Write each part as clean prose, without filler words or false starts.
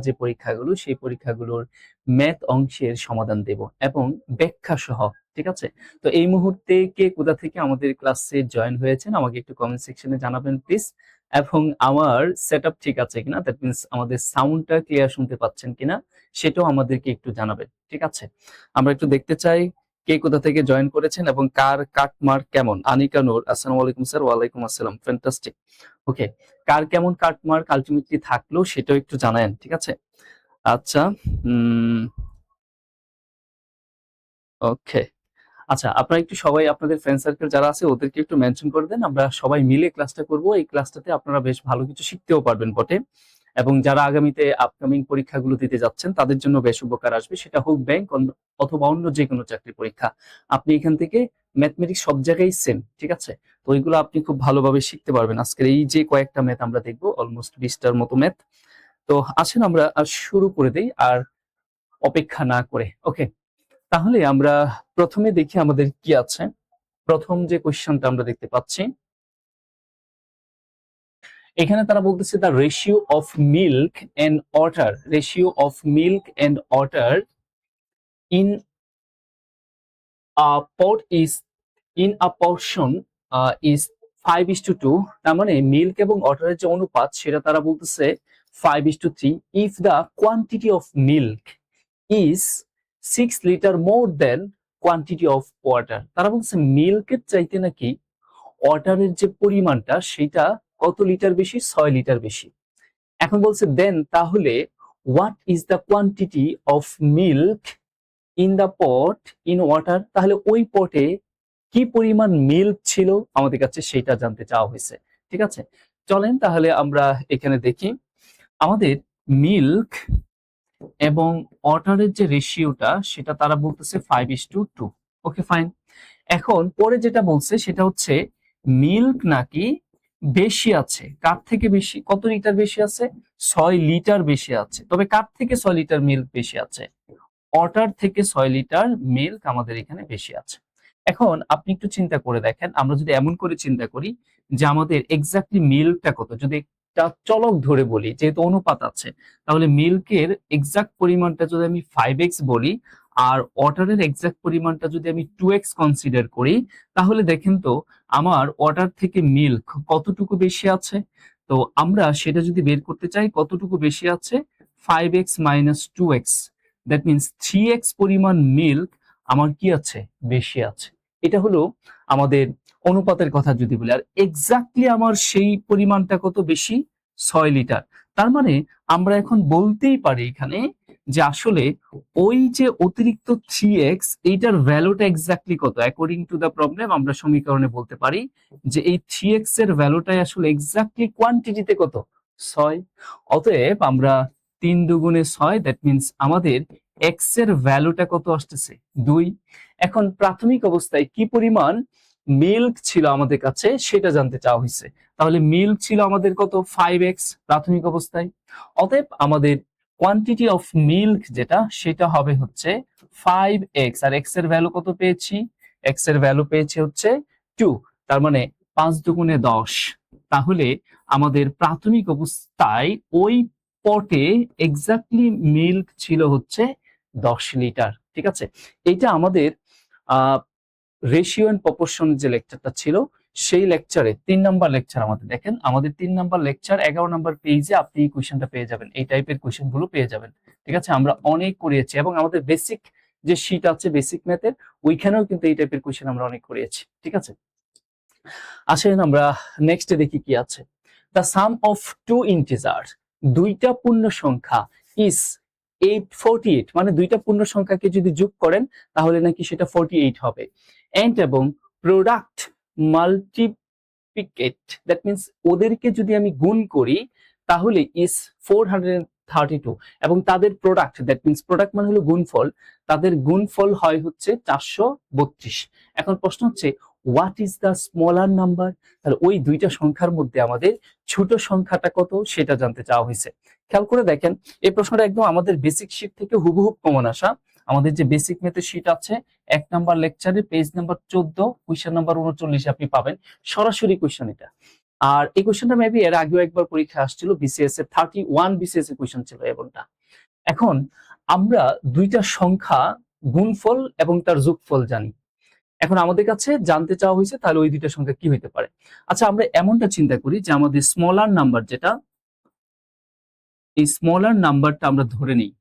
যে পরীক্ষাগুলো সেই পরীক্ষাগুলোর ম্যাথ অংশের সমাধান দেব এবং ব্যাখ্যা সহ। ঠিক আছে, তো এই মুহূর্তে কে কোথা থেকে আমাদের ক্লাসে জয়েন হয়েছেন আমাকে একটু কমেন্ট সেকশনে জানাবেন প্লিজ। এবং আমার সেটআপ ঠিক আছে কিনা, দ্যাট মিন্স আমাদের সাউন্ডটা ক্লিয়ার শুনতে পাচ্ছেন কিনা সেটাও আমাদেরকে একটু জানাবেন। ঠিক আছে, আমরা একটু দেখতে চাই কে কোথা থেকে জয়েন করেছেন এবং কার কাট মার্ক কেমন। আনিকা নূর, আসসালামু আলাইকুম স্যার। ওয়ালাইকুম আসসালাম, ফ্যান্টাস্টিক। ওকে, কার কেমন কাট মার্ক আলটিমেটলি থাকলো সেটাও একটু জানায়েন। ঠিক আছে, আচ্ছা। ওকে, আচ্ছা, আপনারা একটু সবাই আপনাদের ফ্রেন্ড সার্কেল যারা আছে ওদেরকে একটু মেনশন করে দেন, আমরা সবাই মিলে ক্লাসটা করব। এই ক্লাসটাতে আপনারা বেশ ভালো কিছু শিখতেও পারবেন বটে, এবং যারা আগামীতে আপকামিং পরীক্ষাগুলো দিতে যাচ্ছেন তাদের জন্য বেশ উপকার আসবে, সেটা হোক ব্যাংক অথবা অন্য যে কোনো চাকরি পরীক্ষা। আপনি এখান থেকে ম্যাথমেটিক্স সব জায়গায় সেম। ঠিক আছে, তো ওইগুলো আপনি খুব ভালোভাবে শিখতে পারবেন। আজকের এই যে কয়েকটা ম্যাথ আমরা দেখবো, অলমোস্ট 20টার মতো ম্যাথ। তো আসেন আমরা শুরু করে দেই আর অপেক্ষা না করে। ওকে, তাহলে আমরা প্রথমে দেখি আমাদের কি আছে। প্রথম যে কোশ্চেনটা আমরা দেখতে পাচ্ছি, এখানে তারা বলতেছে the ratio of milk and water, ratio of milk and water in a pot is in a portion is 5:2। তার মানে মিল্ক এবং ওয়াটারের যে অনুপাত সেটা তারা বলতেছে 5:3 if the quantity of milk is 6 litre more than quantity of water. তারা বলছে মিল্কের চাইতে নাকি ওয়াটারের যে পরিমাণটা সেটা কত লিটার বেশি, 6 লিটার বেশি। এখন বলছে দেন, তাহলে what is the quantity of milk in the pot in water, তাহলে ওই পটে কি পরিমাণ মিল্ক ছিল আমাদের কাছে সেটা জানতে চাওয়া হয়েছে। ঠিক আছে, চলেন তাহলে আমরা এখানে দেখি আমাদের মিল্ক এবং ওয়াটারের যে রেশিওটা সেটা তারা বলতেছে 5:2। Okay fine. এখন পরে যেটা বলছে সেটা হচ্ছে মিল্ক নাকি বেশি আছে, কার থেকে বেশি, কত লিটার বেশি আছে, 6 লিটার বেশি আছে। তবে কার থেকে 6 লিটার মিল্ক বেশি আছে, ওয়াটার থেকে 6 লিটার মিল্ক আমাদের এখানে বেশি আছে। এখন আপনি একটু চিন্তা করে দেখেন, আমরা যদি এমন করে চিন্তা করি যে আমাদের এক্স্যাক্টলি মিল্কটা কত, যদি একটা চলক ধরে বলি যেহেতু অনুপাত আছে, তাহলে মিল্কের এক্সাক্ট পরিমাণটা যদি আমি 5x বলি আর ওয়াটারের এক্সাক্ট পরিমাণটা যদি আমি 2x কনসিডার করি, তাহলে দেখেন তো আমার ওয়াটার থেকে মিল্ক কতটুকু বেশি আছে। তো আমরা সেটা যদি বের করতে চাই কতটুকু বেশি আছে, 5x minus 2x, that means 3x পরিমাণ মিল্ক আমার কি আছে, বেশি আছে। এটা হলো আমাদের অনুপাতের কথা যদি বলি। আর এক্স্যাক্টলি আমার সেই পরিমাণটা কত বেশি, 6 লিটার। তার মানে আমরা এখন বলতেই পারি এখানে যে আসলে ওই যে অতিরিক্ত 3x এইটার ভ্যালুটা এক্স্যাক্টলি কত, অ্যাকর্ডিং টু দ্য প্রবলেম আমরা সমীকরণে বলতে পারি যে এই 3x এর ভ্যালুটাই আসলে এক্স্যাক্টলি কোয়ান্টিটিতে কত, 6। অতএব আমরা 3 দুগুণে 6, দ্যাট মিনস আমাদের x এর ভ্যালুটা কত আসতেছে, 2। এখন প্রাথমিক অবস্থায় কি পরিমাণ মিল্ক ছিল আমাদের কাছে সেটা জানতে চাওয়া হয়েছে। তাহলে মিল্ক ছিল আমাদের কত, 5x প্রাথমিক অবস্থায়। অতএব আমাদের কোয়ান্টিটি অফ মিল্ক যেটা সেটা হবে হচ্ছে 5x, আর x এর ভ্যালু কত পেয়েছি, x এর ভ্যালু পেয়েছি হচ্ছে 2। তার মানে 5 দুগুণে 10। তাহলে আমাদের প্রাথমিক অবস্থায় ওই পটে এক্স্যাক্টলি মিল্ক ছিল হচ্ছে 10 লিটার। ঠিক আছে, এইটা আমাদের রেশিও এন্ড প্রপোর্শন যে লেকচারটা ছিল সেই লেকচারে 3 নাম্বার লেকচার। আমাদের দেখেন আমাদের 3 নাম্বার লেকচার 11 নাম্বার পেজে আপনি এই কোশ্চেনটা পেয়ে যাবেন, এই টাইপের কোশ্চেন গুলো পেয়ে যাবেন। ঠিক আছে, আমরা অনেক করিয়েছি এবং আমাদের বেসিক যে শীট আছে বেসিক ম্যাথের ওইখানেও কিন্তু এই টাইপের কোশ্চেন আমরা অনেক করিয়েছি। ঠিক আছে, আসেন আমরা নেক্সটে দেখি কি আছে। The sum of two integer, দুইটা পূর্ণ সংখ্যা ইজ 848, মানে দুইটা পূর্ণ সংখ্যাকে যদি যোগ করেন তাহলে নাকি সেটা 48 হবে। এন্ড এবং প্রোডাক্ট মাল্টিপ্লিকেট, দ্যাট মিনস ওদেরকে যদি আমি গুণ করি তাহলে ইজ 432, এবং তাদের প্রোডাক্ট, দ্যাট মিনস প্রোডাক্ট মানে হলো গুণফল, তাদের গুণফল হয় হচ্ছে 432। এখন প্রশ্ন হচ্ছে what is the smaller number, তাহলে ওই দুইটা সংখ্যার মধ্যে আমাদের ছোট সংখ্যাটা কত সেটা জানতে চাওয়া হয়েছে। খেয়াল করে দেখেন এই প্রশ্নটা একদম আমাদের বেসিক শীট থেকে হুবহু কমন আসা। আমাদের যে বেসিক ম্যাথের শীট আছে 1 নাম্বার লেকচারে পেজ নাম্বার 14 কোশ্চেন নাম্বার 39 আপনি পাবেন সরাসরি কোশ্চেন এটা। আর এই কোয়েশ্চেনটা মেবি এর আগেও একবার পরীক্ষা আসছিল, বিসিএস এর 31 বিসিএস এর কোয়েশ্চেন ছিল এমনটা। এখন আমরা দুইটা সংখ্যা গুণফল এবং তার যোগফল জানি। এখন আমাদের কাছে জানতে চাওয়া হয়েছে তাহলে ওই দুইটা সংখ্যা কি হতে পারে। আচ্ছা, আমরা এমনটা চিন্তা করি যে আমাদের স্মলার নাম্বার যেটা, এই স্মলার নাম্বারটা আমরা ধরে নিই,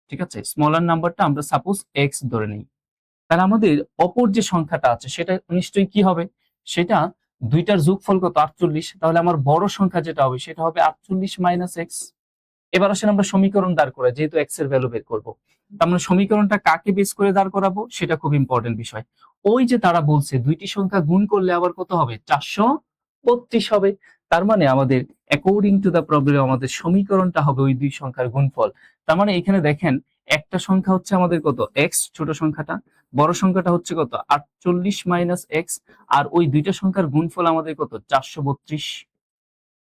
ঠিক আছে, স্মলার নাম্বারটা আমরা সাপোজ এক্স ধরে নিই। তাহলে আমাদের অপর যে সংখ্যাটা আছে সেটা নিশ্চয়ই কি হবে, সেটা দুইটার যোগফল কত 48। তাহলে আমার বড় সংখ্যা যেটা হবে সেটা হবে 48 মাইনাস এক্স। এবার আসেন আমরা সমীকরণ দাঁড় করাই, যেহেতু এক্স এর ভ্যালু বের করবো। তার মানে সমীকরণটা কাকে বেস করে দাঁড় করাবো সেটা খুব ইম্পর্টেন্ট বিষয়। ওই যে তারা বলছে দুইটি সংখ্যা গুণ করলে আবার কত হবে, 432 হবে। তার মানে আমাদের অ্যাকর্ডিং টু দা প্রবলেম আমাদের সমীকরণটা হবে ওই দুই সংখ্যার গুণফল। তার মানে এখানে দেখেন একটা সংখ্যা হচ্ছে আমাদের কত এক্স, ছোট সংখ্যাটা, বড় সংখ্যাটা হচ্ছে কত 48 মাইনাস এক্স, আর ওই দুইটা সংখ্যার গুণফল আমাদের কত 432।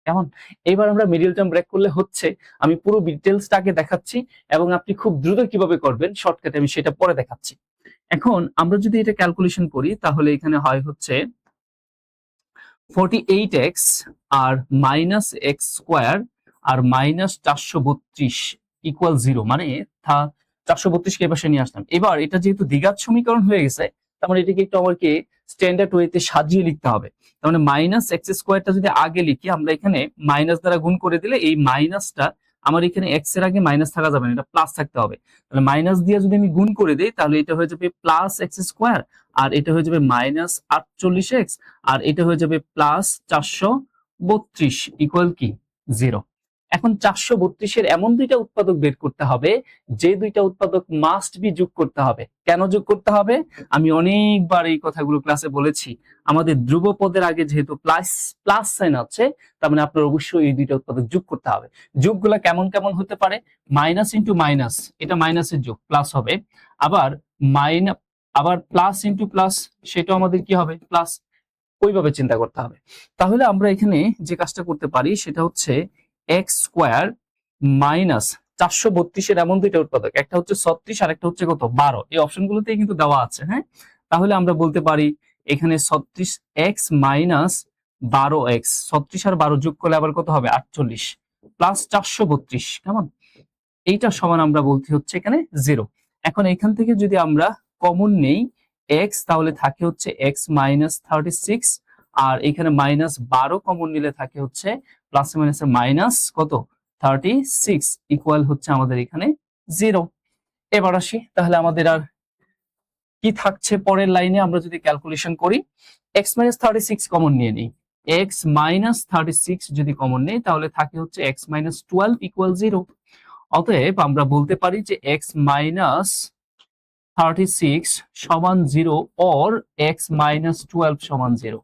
কেমন? এবার আমরা মিডল টার্ম ব্রেক করলে হচ্ছে, আমি পুরো ডিটেলসটাকে দেখাচ্ছি এবং আপনি খুব দ্রুত কিভাবে করবেন শর্টকাটে আমি সেটা পরে দেখাচ্ছি। এখন আমরা যদি এটা ক্যালকুলেশন করি তাহলে এখানে হয় হচ্ছে 48x আর মাইনাস এক্স স্কোয়ার আর মাইনাস 432 ইকুয়াল 0, মানে 432 কে পাশে নিয়ে আসলাম। এবার এটা যেহেতু দ্বিঘাত সমীকরণ হয়ে গেছে, তার মানে এটাকে একটু আমাকে স্ট্যান্ডার্ড ওয়েতে সাজিয়ে লিখতে হবে। তার মানে মাইনাস এক্স স্কোয়ারটা যদি আগে লিখি, আমরা এখানে মাইনাস দ্বারা গুণ করে দিলে এই মাইনাসটা আমার এখানে এক্স এর আগে মাইনাস থাকা যাবে না, এটা প্লাস থাকতে হবে। তাহলে মাইনাস দিয়ে যদি আমি গুণ করে দিই তাহলে এটা হয়ে যাবে প্লাস এক্স স্কোয়ার, আর এটা হয়ে যাবে মাইনাস 48x, আর এটা হয়ে যাবে প্লাস 432 ইকুয়াল কি 0। এখন 432 এর এমন দুইটা উৎপাদক বের করতে হবে যে দুইটা উৎপাদক মাস্ট বি যোগ করতে হবে। কেন যোগ করতে হবে? আমি অনেকবার এই কথাগুলো ক্লাসে বলেছি। আমাদের ধ্রুবপদের আগে যেহেতু প্লাস প্লাস সাইন আছে, তার মানে আপনার অবশ্যই এই দুইটা উৎপাদক যোগ করতে হবে। যোগগুলো কেমন কেমন হতে পারে? মাইনাস ইন্টু মাইনাস, এটা মাইনাসের যোগ, প্লাস হবে। আবার প্লাস ইন্টু প্লাস, সেটাও আমাদের কি হবে, প্লাস। ওইভাবে চিন্তা করতে হবে। তাহলে আমরা এখানে যে কাজটা করতে পারি সেটা হচ্ছে এক্স স্কোয়ার মাইনাস 432 এর এমন দুইটা উৎপাদক, একটা হচ্ছে 36 আর একটা হচ্ছে কত 12, এই অপশনগুলোতেই কিন্তু দেওয়া আছে। হ্যাঁ, তাহলে আমরা বলতে পারি এখানে 36x মাইনাস 12x, 36 আর 12 যোগ করলে আবার কত হবে 48 প্লাস 432। কেমন? এইটা সমান আমরা বলতে হচ্ছে এখানে 0। এখন এখান থেকে যদি আমরা কমন নেই x, তাহলে থাকে হচ্ছে x মাইনাস 36, আর এখানে মাইনাস 12 কমন নিলে থাকে হচ্ছে প্লাস মাইনাস মাইনাস কত 36 ইকুয়াল হচ্ছে আমাদের এখানে 0। এবার আসি, তাহলে আমাদের আর কি থাকছে পরের লাইনে, আমরা যদি ক্যালকুলেশন করি x মাইনাস 36 কমন নিয়ে নিই, x মাইনাস 36 যদি কমন নেই তাহলে থাকে হচ্ছে x মাইনাস 12 ইকুয়াল 0। অতএব আমরা বলতে পারি যে x মাইনাস 36 সমান 0 অর x মাইনাস 12 সমান 0।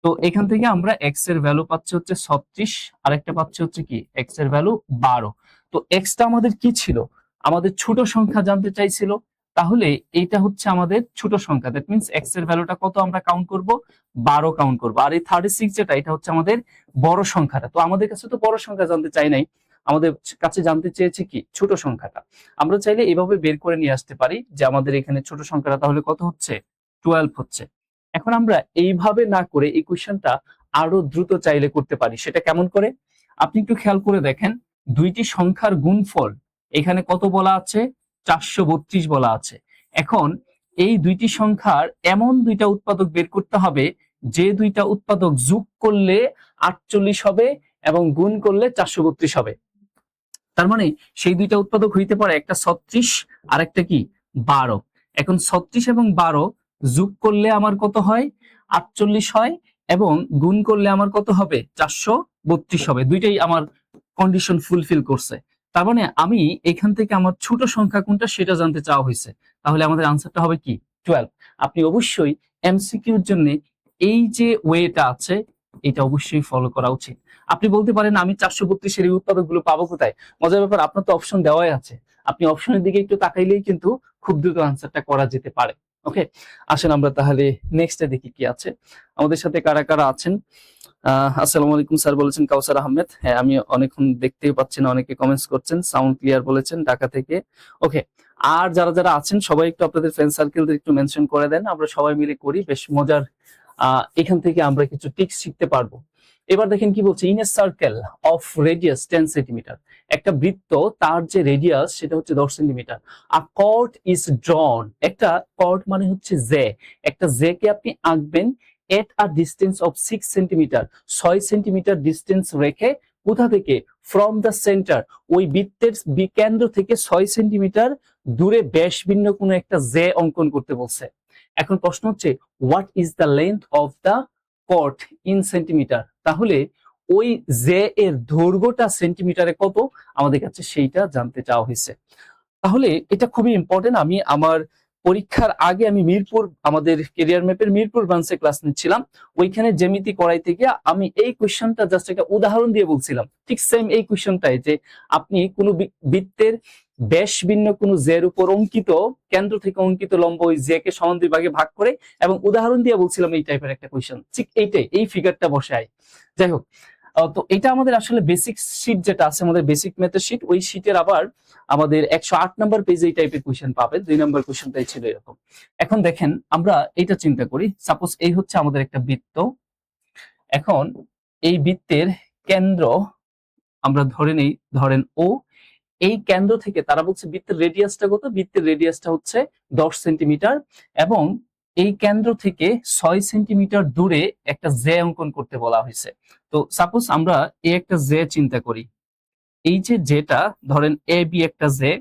তো এখান থেকে আমরা x এর ভ্যালু পাচ্ছি হচ্ছে 36, আর একটা পাচ্ছি হচ্ছে কি x এর ভ্যালু 12। তো x টা আমাদের কি ছিল, আমাদের ছোট সংখ্যা জানতে চাইছিল, তাহলে এইটা হচ্ছে আমাদের ছোট সংখ্যা। দ্যাট মিন্স x এর ভ্যালুটা কত আমরা কাউন্ট করব, 12 কাউন্ট করব। আর এই 36 যেটা, এটা হচ্ছে আমাদের বড় সংখ্যাটা। তো আমাদের কাছে তো বড় সংখ্যা জানতে চাই নাই, আমাদের কাছে জানতে চেয়েছে কি ছোট সংখ্যাটা। আমরা চাইলে এভাবে বের করে নিয়ে আসতে পারি যে আমাদের এখানে ছোট সংখ্যাটা তাহলে কত হচ্ছে 12 হচ্ছে। এখন আমরা এইভাবে না করে এই কোশ্চেনটা আরো দ্রুত চাইলে করতে পারি। সেটা কেমন করে? আপনি একটু খেয়াল করে দেখেন, দুইটি সংখ্যার গুণফল এখানে কত বলা আছে, 432 বলা আছে। এখন এই দুইটি সংখ্যার এমন দুইটা উৎপাদক বের করতে হবে যে দুইটা উৎপাদক যোগ করলে 48 হবে এবং গুণ করলে 432 হবে। তার মানে সেই দুইটা উৎপাদক হইতে পারে একটা 36 আর একটা কি 12। এখন 36 এবং 12 যোগ করলে আমার কত হয় 48 হয়, এবং গুণ করলে আমার কত হবে 432 হবে। দুইটাই আমার কন্ডিশন ফুলফিল করছে। তার মানে আমি এখান থেকে আমার ছোট সংখ্যা কোনটা সেটা জানতে চাওয়া হয়েছে, তাহলে আমাদের আনসারটা হবে কি 12। আপনি অবশ্যই এমসিকিউর জন্য এই যে ওয়েটা আছে এটা অবশ্যই ফলো করা উচিত। আপনি বলতে পারেন আমি 432 এর এই উৎপাদকগুলো পাবো কোথায়? মজার ব্যাপার, আপনার তো অপশন দেওয়াই আছে, আপনি অপশনের দিকে একটু তাকাইলেই কিন্তু খুব দ্রুত আনসারটা করা যেতে পারে। ওকে, আসেন আমরা তাহলে নেক্সটে দেখি কি আছে। আমাদের সাথে কারা কারা আছেন? আসসালামু আলাইকুম স্যার বলেছেন কাউসার আহমেদ। হ্যাঁ, আমি অনেকক্ষণ দেখতেই পাচ্ছি না, অনেকে কমেন্টস করছেন। সাউন্ড ক্লিয়ার বলেছেন ঢাকা থেকে। ওকে, আর যারা যারা আছেন সবাই একটু আপনাদের ফ্রেন্ড সার্কেলদের একটু মেনশন করে দেন, আমরা সবাই মিলে করি, বেশ মজার। এখান থেকে আমরা কিছু টিপস শিখতে পারবো। এবার দেখেন কি বলছে, in a circle of radius 10 centimetre, একটা বৃত্ত তার যে রেডিয়াস সেটা হচ্ছে 10 centimetre. A chord is drawn, একটা কর্ড মানে হচ্ছে জে, একটা জে কে আপনি আঁকবেন at a distance of 6 centimetre, 6 centimetre distance রেখে, কোথা থেকে, ফ্রম দ্য সেন্টার, ওই বৃত্তের কেন্দ্র থেকে 6 সেন্টিমিটার দূরে ব্যাস ভিন্ন কোনো একটা জে অঙ্কন করতে বলছে। এখন প্রশ্ন হচ্ছে what is the length of the chord in centimetre, তাহলে ওই জে এর দৈর্ঘ্যটা সেন্টিমিটারে কত আমাদের কাছে সেইটা জানতে চাওয়া হয়েছে। তাহলে এটা খুবই ইম্পর্টেন্ট। আমি আমার পরীক্ষার আগে আমি মিরপুর, আমাদের কেরিয়ার ম্যাপের মিরপুর ব্রাঞ্চে ক্লাস নিচ্ছিলাম, ওইখানে জ্যামিতি করাইতে গিয়ে আমি এই কোয়েশ্চনটা জাস্ট একটা উদাহরণ দিয়ে বলছিলাম, ঠিক সেম এই কোয়েশ্চনটাই, যে আপনি কোনো বৃত্তের ব্যাস ভিন্ন কোনো জের উপর অঙ্কিত, কেন্দ্র থেকে অঙ্কিত লম্ব ওই জে কে সমান দুই ভাগে ভাগ করে, এবং উদাহরণ দিয়ে বলছিলাম এই টাইপের একটা কোয়েশ্চন, ঠিক এইটাই, এই ফিগারটা বসায়। যাই হোক, তো এটা আমাদের আসলে বেসিক শীট যেটা আছে, আমাদের বেসিক ম্যাথের শীট, ওই শীটের আবার আমাদের 108 নম্বর পেজে এই টাইপের কোয়েশ্চেন পাবেন। 2 নম্বর কোয়েশ্চেনটাই ছিল এরকম। এখন দেখেন আমরা এটা চিন্তা করি, সাপোজ এই হচ্ছে আমাদের একটা বৃত্ত। এখন এই বৃত্তের কেন্দ্র আমরা ধরে নেই, ধরেন ও, এই কেন্দ্র থেকে তারা বলছে বৃত্তের রেডিয়াসটা কত, বৃত্তের রেডিয়াসটা হচ্ছে 10 সেন্টিমিটার, এবং এই কেন্দ্র থেকে 6 সেন্টিমিটার দূরে একটা জে অঙ্কন করতে বলা হয়েছে। তো সাপোজ আমরা এই একটা জে চিন্তা করি, এই যে জেটা ধরেন এ বি একটা জে,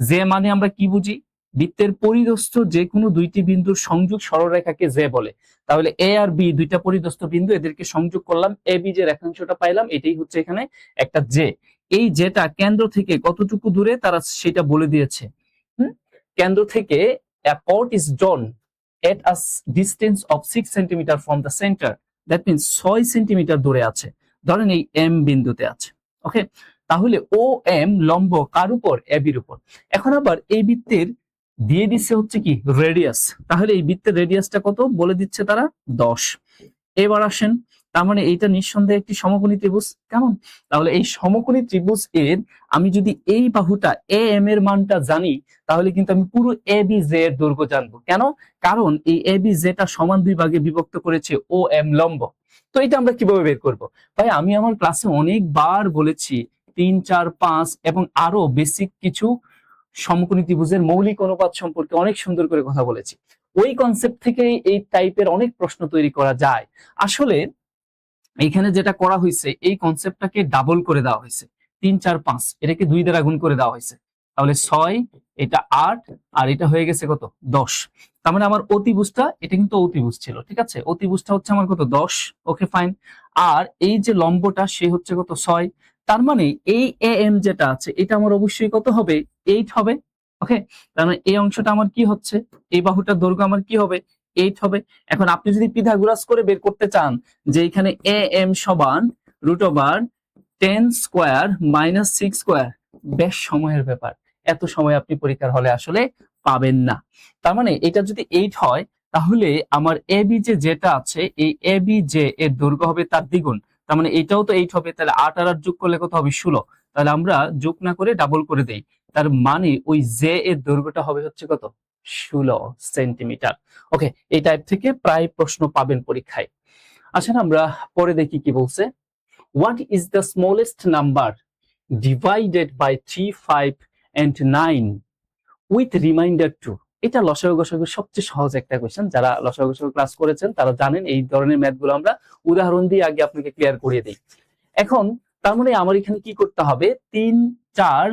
জে মানে আমরা কি বুঝি, বৃত্তের পরিদস্থ যে কোনো দুইটি বিন্দুর সংযোগ সরলরেখাকে জে বলে। তাহলে এ আর বি দুইটা পরিদস্থ বিন্দু, এদেরকে সংযোগ করলাম, এ বি যে রেখাংশটা পাইলাম এটাই হচ্ছে এখানে একটা জে। এই জেটা কেন্দ্র থেকে কতটুকু দূরে তারা সেটা বলে দিয়েছে। কেন্দ্র থেকে a chord is drawn at a distance of 6 centimetre from the center, that means 6 centimetre দূরে আছে, ধরেন এই এম বিন্দুতে আছে। ওকে, তাহলে ও এম লম্ব কার উপর, এ বির উপর। এখন আবার এই বৃত্তের দিয়ে দিচ্ছে হচ্ছে কি রেডিয়াস, তাহলে এই বৃত্তের রেডিয়াসটা কত বলে দিচ্ছে তারা, 10। এবার আসেন, তার মানে এইটা নিঃসন্দেহে একটি সমকোণী ত্রিভুজ, কেমন, তাহলে এই সমকোণী ত্রিভুজ এর আমি যদি এই বাহুটা এ এম এর মানটা জানি, তাহলে কিন্তু আমি পুরো এ বি জে এর দৈর্ঘ্য জানবো। কেন, কারণ এই এ বি জেটা সমান দুই ভাগে বিভক্ত করেছে ও এম লম্ব। তো এটা আমরা কিভাবে বের করব ভাই, আমি আমার ক্লাসে অনেকবার বলেছি 3, 4, 5 এবং আরো বেসিক কিছু সমকোণী ত্রিভুজের মৌলিক অনুপাত সম্পর্কে অনেক সুন্দর করে কথা বলেছি। ওই কনসেপ্ট থেকে এই টাইপের অনেক প্রশ্ন তৈরি করা যায়। আসলে এইখানে যেটা করা হয়েছে, এই কনসেপ্টটাকে ডাবল করে দেওয়া হয়েছে, 3, 4, 5 এটাকে 2 দ্বারা গুণ করে দেওয়া হয়েছে, তাহলে 6, এটা 8, আর এটা হয়ে গেছে কত, 10। তার মানে আমার অতিভুজটা, এটা কিন্তু অতিভুজ ছিল, ঠিক আছে, অতিভুজটা হচ্ছে আমার কত, 10। Okay fine. আর এই যে লম্বটা সে হচ্ছে কত, 6। তার মানে এই এ এম যেটা আছে এটা আমার অবশ্যই কত হবে, 8 হবে। ওকে, তার মানে এই অংশটা আমার কি হচ্ছে, এই বাহুটার দৈর্ঘ্য আমার কি হবে, 8 হবে। এখন আপনি যদি পিথাগোরাস করে বের করতে চান যে এখানে এ এম সমান √10 স্কয়ার মাইনাস 6 স্কয়ার, বেশ সময়ের ব্যাপার, এত সময় আপনি পরীক্ষার হলে আসলে পাবেন না। তার মানে এটা যদি 8 হয়, তাহলে আমার এ বি যে যেটা আছে, এই এ বি যে এর দৈর্ঘ্য হবে তার দ্বিগুণ, তার মানে এটাও তো 8 হবে, তাহলে 8 আর 8 যোগ করলে কত হবে, 16। তাহলে আমরা যোগ না করে ডাবল করে দেই, তার মানে ওই জে এর দৈর্ঘ্যটা হবে হচ্ছে কত, 16 সেন্টিমিটার। ওকে, এই টাইপ থেকে প্রায় প্রশ্ন পাবেন পরীক্ষায়। আচ্ছা, আমরা পরে দেখি কি বলছে। What is the smallest number divided by 3, 5 and 9 with remainder 2? এটা লসাগু গসাগুর সবচেয়ে সহজ একটা কোয়েশ্চেন, যারা লসাগু গসাগু ক্লাস করেছেন তারা জানেন এই ধরনের ম্যাথগুলো আমরা উদাহরণ দিয়ে আগে আপনাকে ক্লিয়ার করিয়ে দেই। এখন তার মানে আমার এখানে কি করতে হবে, 3, 4,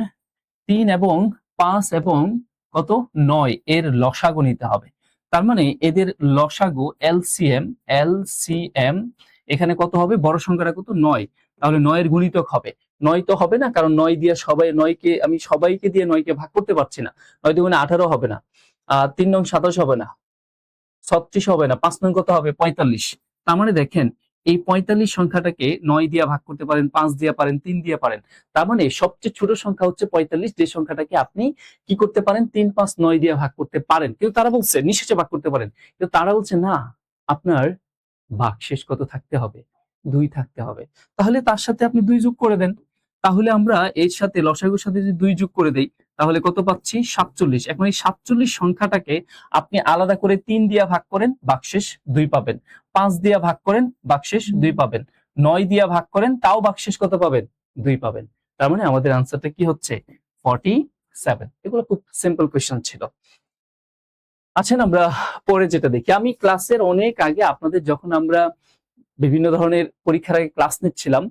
3 এবং 5 এবং কত, 9 এর লসাগু নিতে হবে। তার মানে এদের লসাগু এলসিএম এখানে কত হবে, বড় সংখ্যাটা কত, 9। তাহলে 9 এর গুণিতক হবে, 9 তো হবে না, কারণ 9 দিয়ে আমি সবাইকে দিয়ে 9 কে ভাগ করতে পারছি না। 9 দুগুণে 18 হবে না, 3 নং 27 হবে না, 36 হবে না, 5 নং কত হবে, 45। তার মানে দেখেন এই 45 সংখ্যাটাকে 9 দিয়ে ভাগ করতে পারেন, 5 দিয়ে পারেন, 3 দিয়ে পারেন। তার মানে সবচেয়ে ছোট সংখ্যা হচ্ছে 45, যে সংখ্যাটাকে আপনি কি করতে পারেন, 3, 5, 9 দিয়ে ভাগ করতে পারেন। কিন্তু তারা বলছে নিঃশেষে ভাগ করতে পারেন, কিন্তু তারা বলছে না, আপনার ভাগশেষ কত থাকতে হবে, 2 থাকতে হবে। তাহলে তার সাথে আপনি 2 যোগ করে দেন। তাহলে আমরা এর সাথে লসাগুর সাথে যদি 2 যোগ করে দেই, তাহলে কত পাচ্ছি, 47। এখন এই 47 সংখ্যাটাকে আপনি আলাদা করে 3 দিয়ে ভাগ করেন, ভাগশেষ 2 পাবেন। 5 দিয়ে ভাগ করেন, ভাগশেষ 2 পাবেন। 9 দিয়া ভাগ করেন তাও ভাগশেষ কত পাবেন? 2 পাবেন। তার মানে আমাদের আনসারটা কি হচ্ছে? 47। এগুলো খুব সিম্পল কোয়েশ্চেন ছিল। আচ্ছা, আমরা পরে যেটা দেখি, আমি ক্লাসের অনেক আগে আপনাদের যখন আমরা বিভিন্ন ধরনের পরীক্ষার আগে ক্লাস নিচ্ছিলাম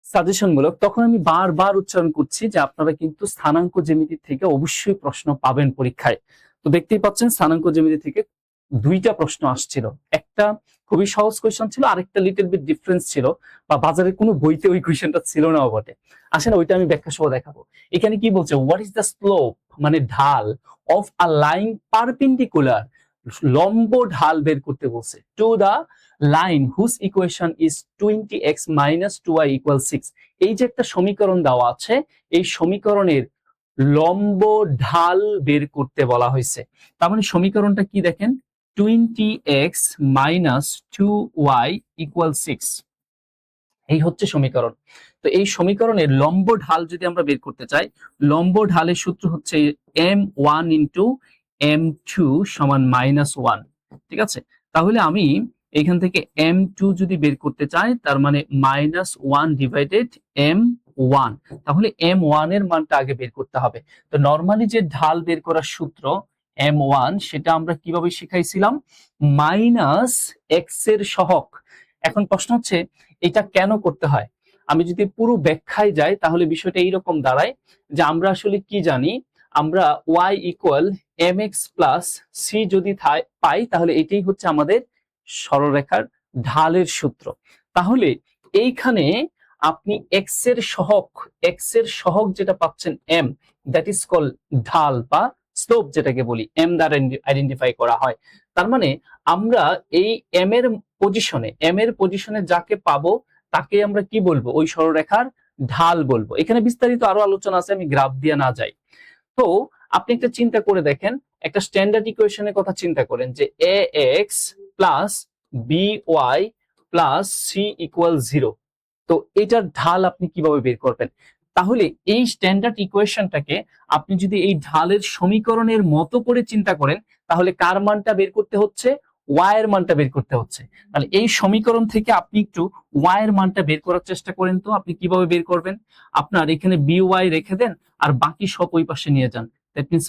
সাজেশনমূলক, তখন আমি বারবার উচ্চারণ করছি যে আপনারা কিন্তু স্থানাঙ্ক জ্যামিতি থেকে অবশ্যই প্রশ্ন পাবেন পরীক্ষায়। তো দেখতেই পাচ্ছেন স্থানাঙ্ক জ্যামিতি থেকে 2টা প্রশ্ন আসছিল, একটা খুবই সহজ কোয়েশ্চেন ছিল, আরেকটা লিটল বিট ডিফারেন্স ছিল, বা বাজারে কোনো বইতে ওই কোয়েশ্চেনটা ছিল না বটে। আসলে ওইটা আমি ব্যাখ্যা সহ দেখাবো। এখানে কি বলছে, হোয়াট ইজ দ্য স্লোপ, মানে ঢাল, অফ আ লাইন পারপেন্ডিকুলার, লম্ব ঢাল বের করতে বলছে, to the line whose equation is 20x - 2y = 6। এই যে একটা সমীকরণ দেওয়া আছে, এই সমীকরণের লম্ব ঢাল বের করতে বলা হয়েছে। তার মানে সমীকরণটা কি দেখেন, 20x - 2y = 6, এই হচ্ছে সমীকরণ। তো এই সমীকরণের লম্ব ঢাল যদি আমরা বের করতে চাই, লম্ব ঢালের সূত্র হচ্ছে m1 * m2 = -1। ঠিক আছে, তাহলে আমি এখান থেকে m2 যদি বের করতে চাই, তার মানে -1 / m1, তাহলে m1 এর মানটা আগে বের করতে হবে। তো নরমালি যে ঢাল বের করার সূত্র m1, সেটা আমরা কিভাবে শিখাইছিলাম, -x এর সহগ। এখন প্রশ্ন হচ্ছে এটা কেন করতে হয়। আমি যদি পুরো ব্যাখ্যায় যাই তাহলে বিষয়টা এইরকম দাঁড়ায় যে আমরা আসলে কি জানি, আমরা y = mx + c যদি পাই, তাহলে এটাই হচ্ছে আমাদের সরলরেখার ঢালের সূত্র। তাহলে এইখানে আপনি x এর সহগ যেটা পাচ্ছেন m, দ্যাট ইজ কল ঢাল বা স্লোপ, যেটাকে বলি m দ্বারা আইডেন্টিফাই করা হয়। তার মানে আমরা এই m এর পজিশনে যাকে পাবো তাকে আমরা কি বলবো, ওই সরলরেখার ঢাল বলবো। এখানে বিস্তারিত আরো আলোচনা আছে, আমি গ্রাফ দিয়ে না যাই। তো আপনি একটা চিন্তা করে দেখেন, একটা স্ট্যান্ডার্ড ইকুয়েশনের কথা চিন্তা করেন যে ax + by + c = 0। তো এটার ঢাল আপনি কিভাবে বের করবেন? তাহলে এই স্ট্যান্ডার্ড ইকুয়েশনটাকে আপনি যদি এই ঢালের সমীকরণের মতো করে চিন্তা করেন, তাহলে কার মানটা বের করতে হচ্ছে, y এর মানটা বের করতে হচ্ছে। তাহলে এই সমীকরণ থেকে আপনি একটু y এর মানটা বের করার চেষ্টা করেন। তো আপনি কিভাবে বের করবেন, আপনার এখানে by রেখে দেন আর বাকি সব ওই পাশে নিয়ে যান। দ্যাট মিন্স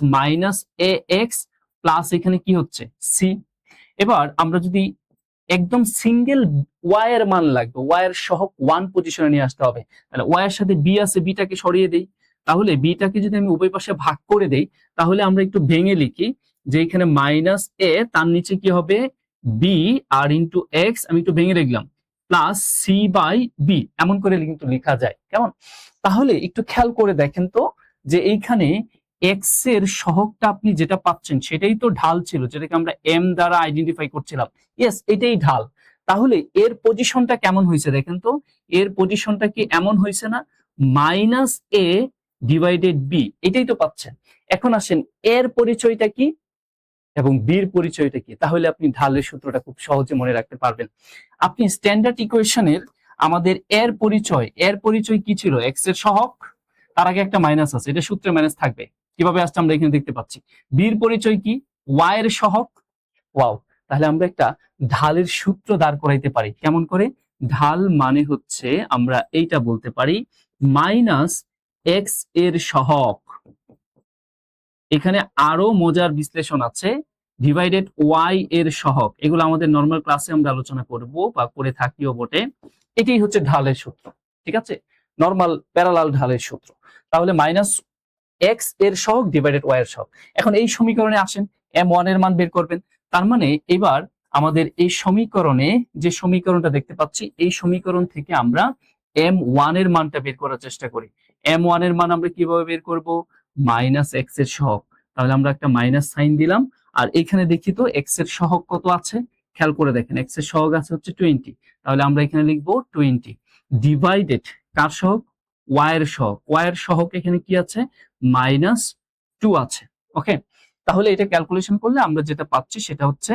-ax প্লাস এখানে কি হচ্ছে c। এবার আমরা যদি একদম সিঙ্গেল y এর মান লাগবে, y এর সহগ 1 পজিশনে নিয়ে আসতে হবে, তাহলে y এর সাথে b আছে, b টাকে সরিয়ে দেই। তাহলে b টাকে যদি আমি উভয় পাশে ভাগ করে দেই, তাহলে আমরা একটু ভেঙে লিখি যে এখানে -a, তার নিচে কি হবে b, আর ইনটু x, আমি একটু ভেঙে লিখলাম, প্লাস c/b, এমন করে কিন্তু লেখা যায়। কেমন? তাহলে একটু খেয়াল করে দেখেন তো যে এইখানে x এর সহগটা আপনি যেটা পাচ্ছেন সেটাই তো ঢাল ছিল, যেটাকে আমরা m দ্বারা আইডেন্টিফাই করছিলাম। ইয়েস, এটাই ঢাল। তাহলে এর পজিশনটা কেমন হয়েছে দেখেন তো, এর পজিশনটা কি এমন হয়েছে না, -a/b, এটাই তো পাচ্ছেন। এখন আসেন এর পরিচয়টা কি এবং বির পরিচয়টা কি, তাহলে আপনি ঢালের সূত্রটা খুব সহজে মনে রাখতে পারবেন। আপনি স্ট্যান্ডার্ড ইকুয়েশনের আমাদের এর পরিচয় কি ছিল, x এর সহগ, তার আগে একটা মাইনাস আছে, এটা সূত্রে মাইনাস থাকবে, কিভাবে আসছে আমরা এখানে দেখতে পাচ্ছি। বির পরিচয় কি, y এর সহগ। ওয়াও, তাহলে আমরা একটা ঢালের সূত্র দাঁড় করাইতে পারি। কেমন করে? ঢাল মানে হচ্ছে আমরা এইটা বলতে পারি -x এর সহগ, এখানে আরো মজার বিশ্লেষণ আছে, ডিভাইডেড y এর সহগ। এগুলো আমাদের নরমাল ক্লাসে আমরা আলোচনা করব বা করে থাকিও বটে। এটাই হচ্ছে ঢালের সূত্র। ঠিক আছে, নরমাল প্যারালাল ঢালের সূত্র। তাহলে -x এর সহগ ডিভাইডেড y এর সহগ। এখন এই সমীকরণে আসেন, m1 এর মান বের করবেন। তার মানে এবার আমাদের এই সমীকরণে যে সমীকরণটা দেখতে পাচ্ছি, এই সমীকরণ থেকে আমরা m1 এর মানটা বের করার চেষ্টা করি। m1 এর মান আমরা কিভাবে বের করব, -x এর সহগ। তাহলে আমরা একটা মাইনাস সাইন দিলাম, আর এখানে দেখি তো x এর সহগ কত আছে, খেয়াল করে দেখেন x এর সহগ আছে হচ্ছে 20। তাহলে আমরা এখানে লিখবো 20 ডিভাইডেড কার সহগ, y এর সহগ। y এর সহগ এখানে কি আছে, -2 আছে। ওকে, তাহলে এটা ক্যালকুলেশন করলে আমরা যেটা পাচ্ছি সেটা হচ্ছে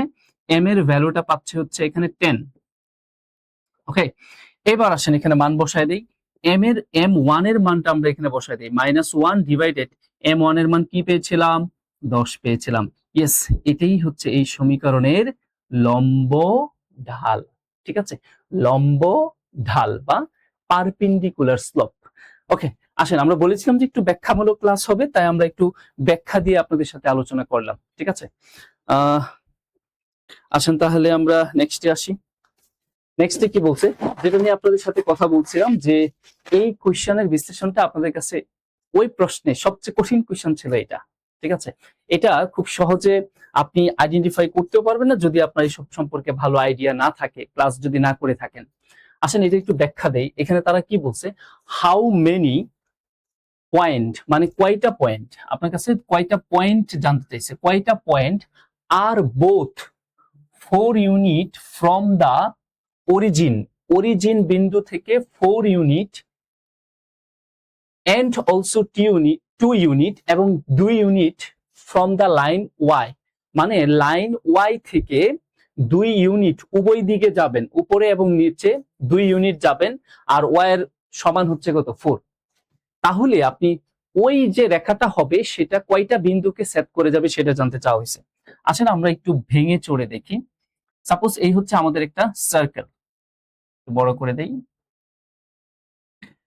m এর ভ্যালুটা পাচ্ছি হচ্ছে এখানে 10। ওকে, এবার আসেন এখানে মান বসায় দেই। m1 এর মানটা আমরা এখানে বসায় দিই, -1 ডিভাইডেড m1 এর মান কি পেয়েছিলাম, 10 পেয়েছিলাম। ইয়েস, এটাই হচ্ছে এই সমীকরণের লম্ব ঢাল। ঠিক আছে, লম্ব ঢাল বা পারপেন্ডিকুলার স্লোপ। ওকে, আসেন আমরা বলেছিলাম যে একটু ব্যাখ্যামূলক ক্লাস হবে, তাই আমরা একটু ব্যাখ্যা দিয়ে আপনাদের সাথে আলোচনা করলাম। ঠিক আছে, আসেন তাহলে আমরা নেক্সটে আসি। নেক্সটে কি বলছে, যেটা নিয়ে আপনাদের সাথে কথা বলছিলাম, যে এই কোশ্চেনের বিশ্লেষণটা আপনাদের কাছে ওই প্রশ্নে সবচেয়ে কঠিন কোশ্চেন ছিল এটা। ঠিক আছে, এটা খুব সহজে আপনি আইডেন্টিফাই করতেও পারবেন না যদি আপনার এইসব সম্পর্কে ভালো আইডিয়া না থাকে, ক্লাস যদি না করে থাকেন। আসেন এটা একটু ব্যাখ্যা দেই। এখানে তারা কি বলছে, হাউ মেনি পয়েন্ট, মানে কয়টা পয়েন্ট, আপনার কাছে কয়টা পয়েন্ট জানতে চাইছে, কয়টা পয়েন্ট আর both 4 unit from the origin, origin বিন্দু থেকে 4 ইউনিট and also 2 ইউনিট এবং 2 unit from the line y, মানে লাইন ওয়াই থেকে 2 ইউনিট উভয় দিকে যাবেন, উপরে এবং নিচে 2 ইউনিট যাবেন, আর ওয়াই এর সমান হচ্ছে কত 4। তাহলে আপনি ওই যে রেখাটা হবে সেটা কয়টা বিন্দুকে সেট করে যাবে সেটা জানতে চাওয়া হয়েছে। আসলে আমরা একটু ভেঙে চড়ে দেখি। সাপোজ এই হচ্ছে আমাদের একটা সার্কেল, বড় করে দেই।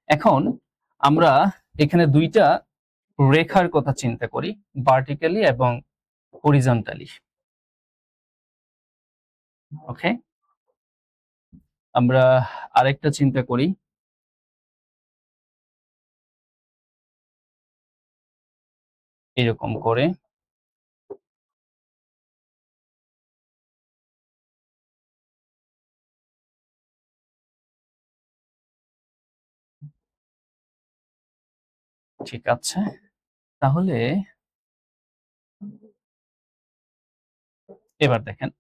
এখন আমরা এখানে দুইটা রেখার কথা চিন্তা করি, ভার্টিক্যালি এবং হরিজন্টালি। ওকে, আমরা আরেকটা চিন্তা করি, এরকম করে। ঠিক আছে, তাহলে এবার দেখেন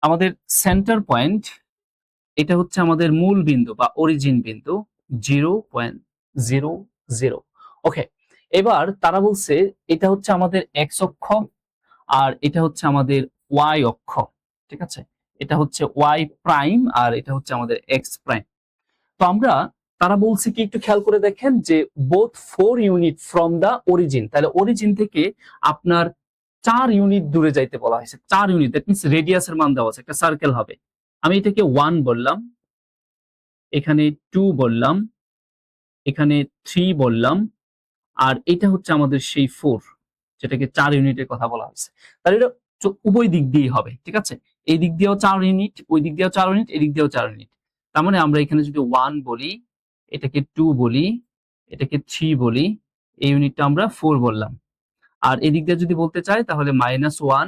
আমাদের সেন্টার পয়েন্ট, এটা হচ্ছে আমাদের মূল বিন্দু বা অরিজিন বিন্দু 0.00। ওকে, এবার তারা বলছে এটা হচ্ছে আমাদের এক্স অক্ষ আর এটা হচ্ছে আমাদের ওয়াই অক্ষ। ঠিক আছে, এটা হচ্ছে ওয়াই প্রাইম আর এটা হচ্ছে আমাদের এক্স প্রাইম। তো আমরা, তারা বলছে কি একটু খেয়াল করে দেখেন যে both 4 unit from the origin, তাহলে অরিজিন থেকে আপনার 4 ইউনিট দূরে যাইতে বলা হয়েছে। 4 ইউনিট, দ্যাট মিন্স রেডিয়াসের মান দেওয়া আছে, একটা সার্কেল হবে। আমি এটাকে 1 বললাম, এখানে 2 বললাম, এখানে 3 বললাম, আর এটা হচ্ছে আমাদের সেই 4, যেটাকে 4 ইউনিটের কথা বলা হয়েছে। তাহলে এটা উভয় দিক দিয়ে হবে। ঠিক আছে, এই দিক দিয়েও 4 ইউনিট, ওই দিক দিয়েও 4 ইউনিট, এই দিক দিয়েও 4 ইউনিট। তার মানে আমরা এখানে যদি 1 বলি, এটাকে 2 বলি, এটাকে 3 বলি, এই ইউনিটটা আমরা 4 বললাম। আর এদিক দিয়ে যদি বলতে চাই তাহলে -1,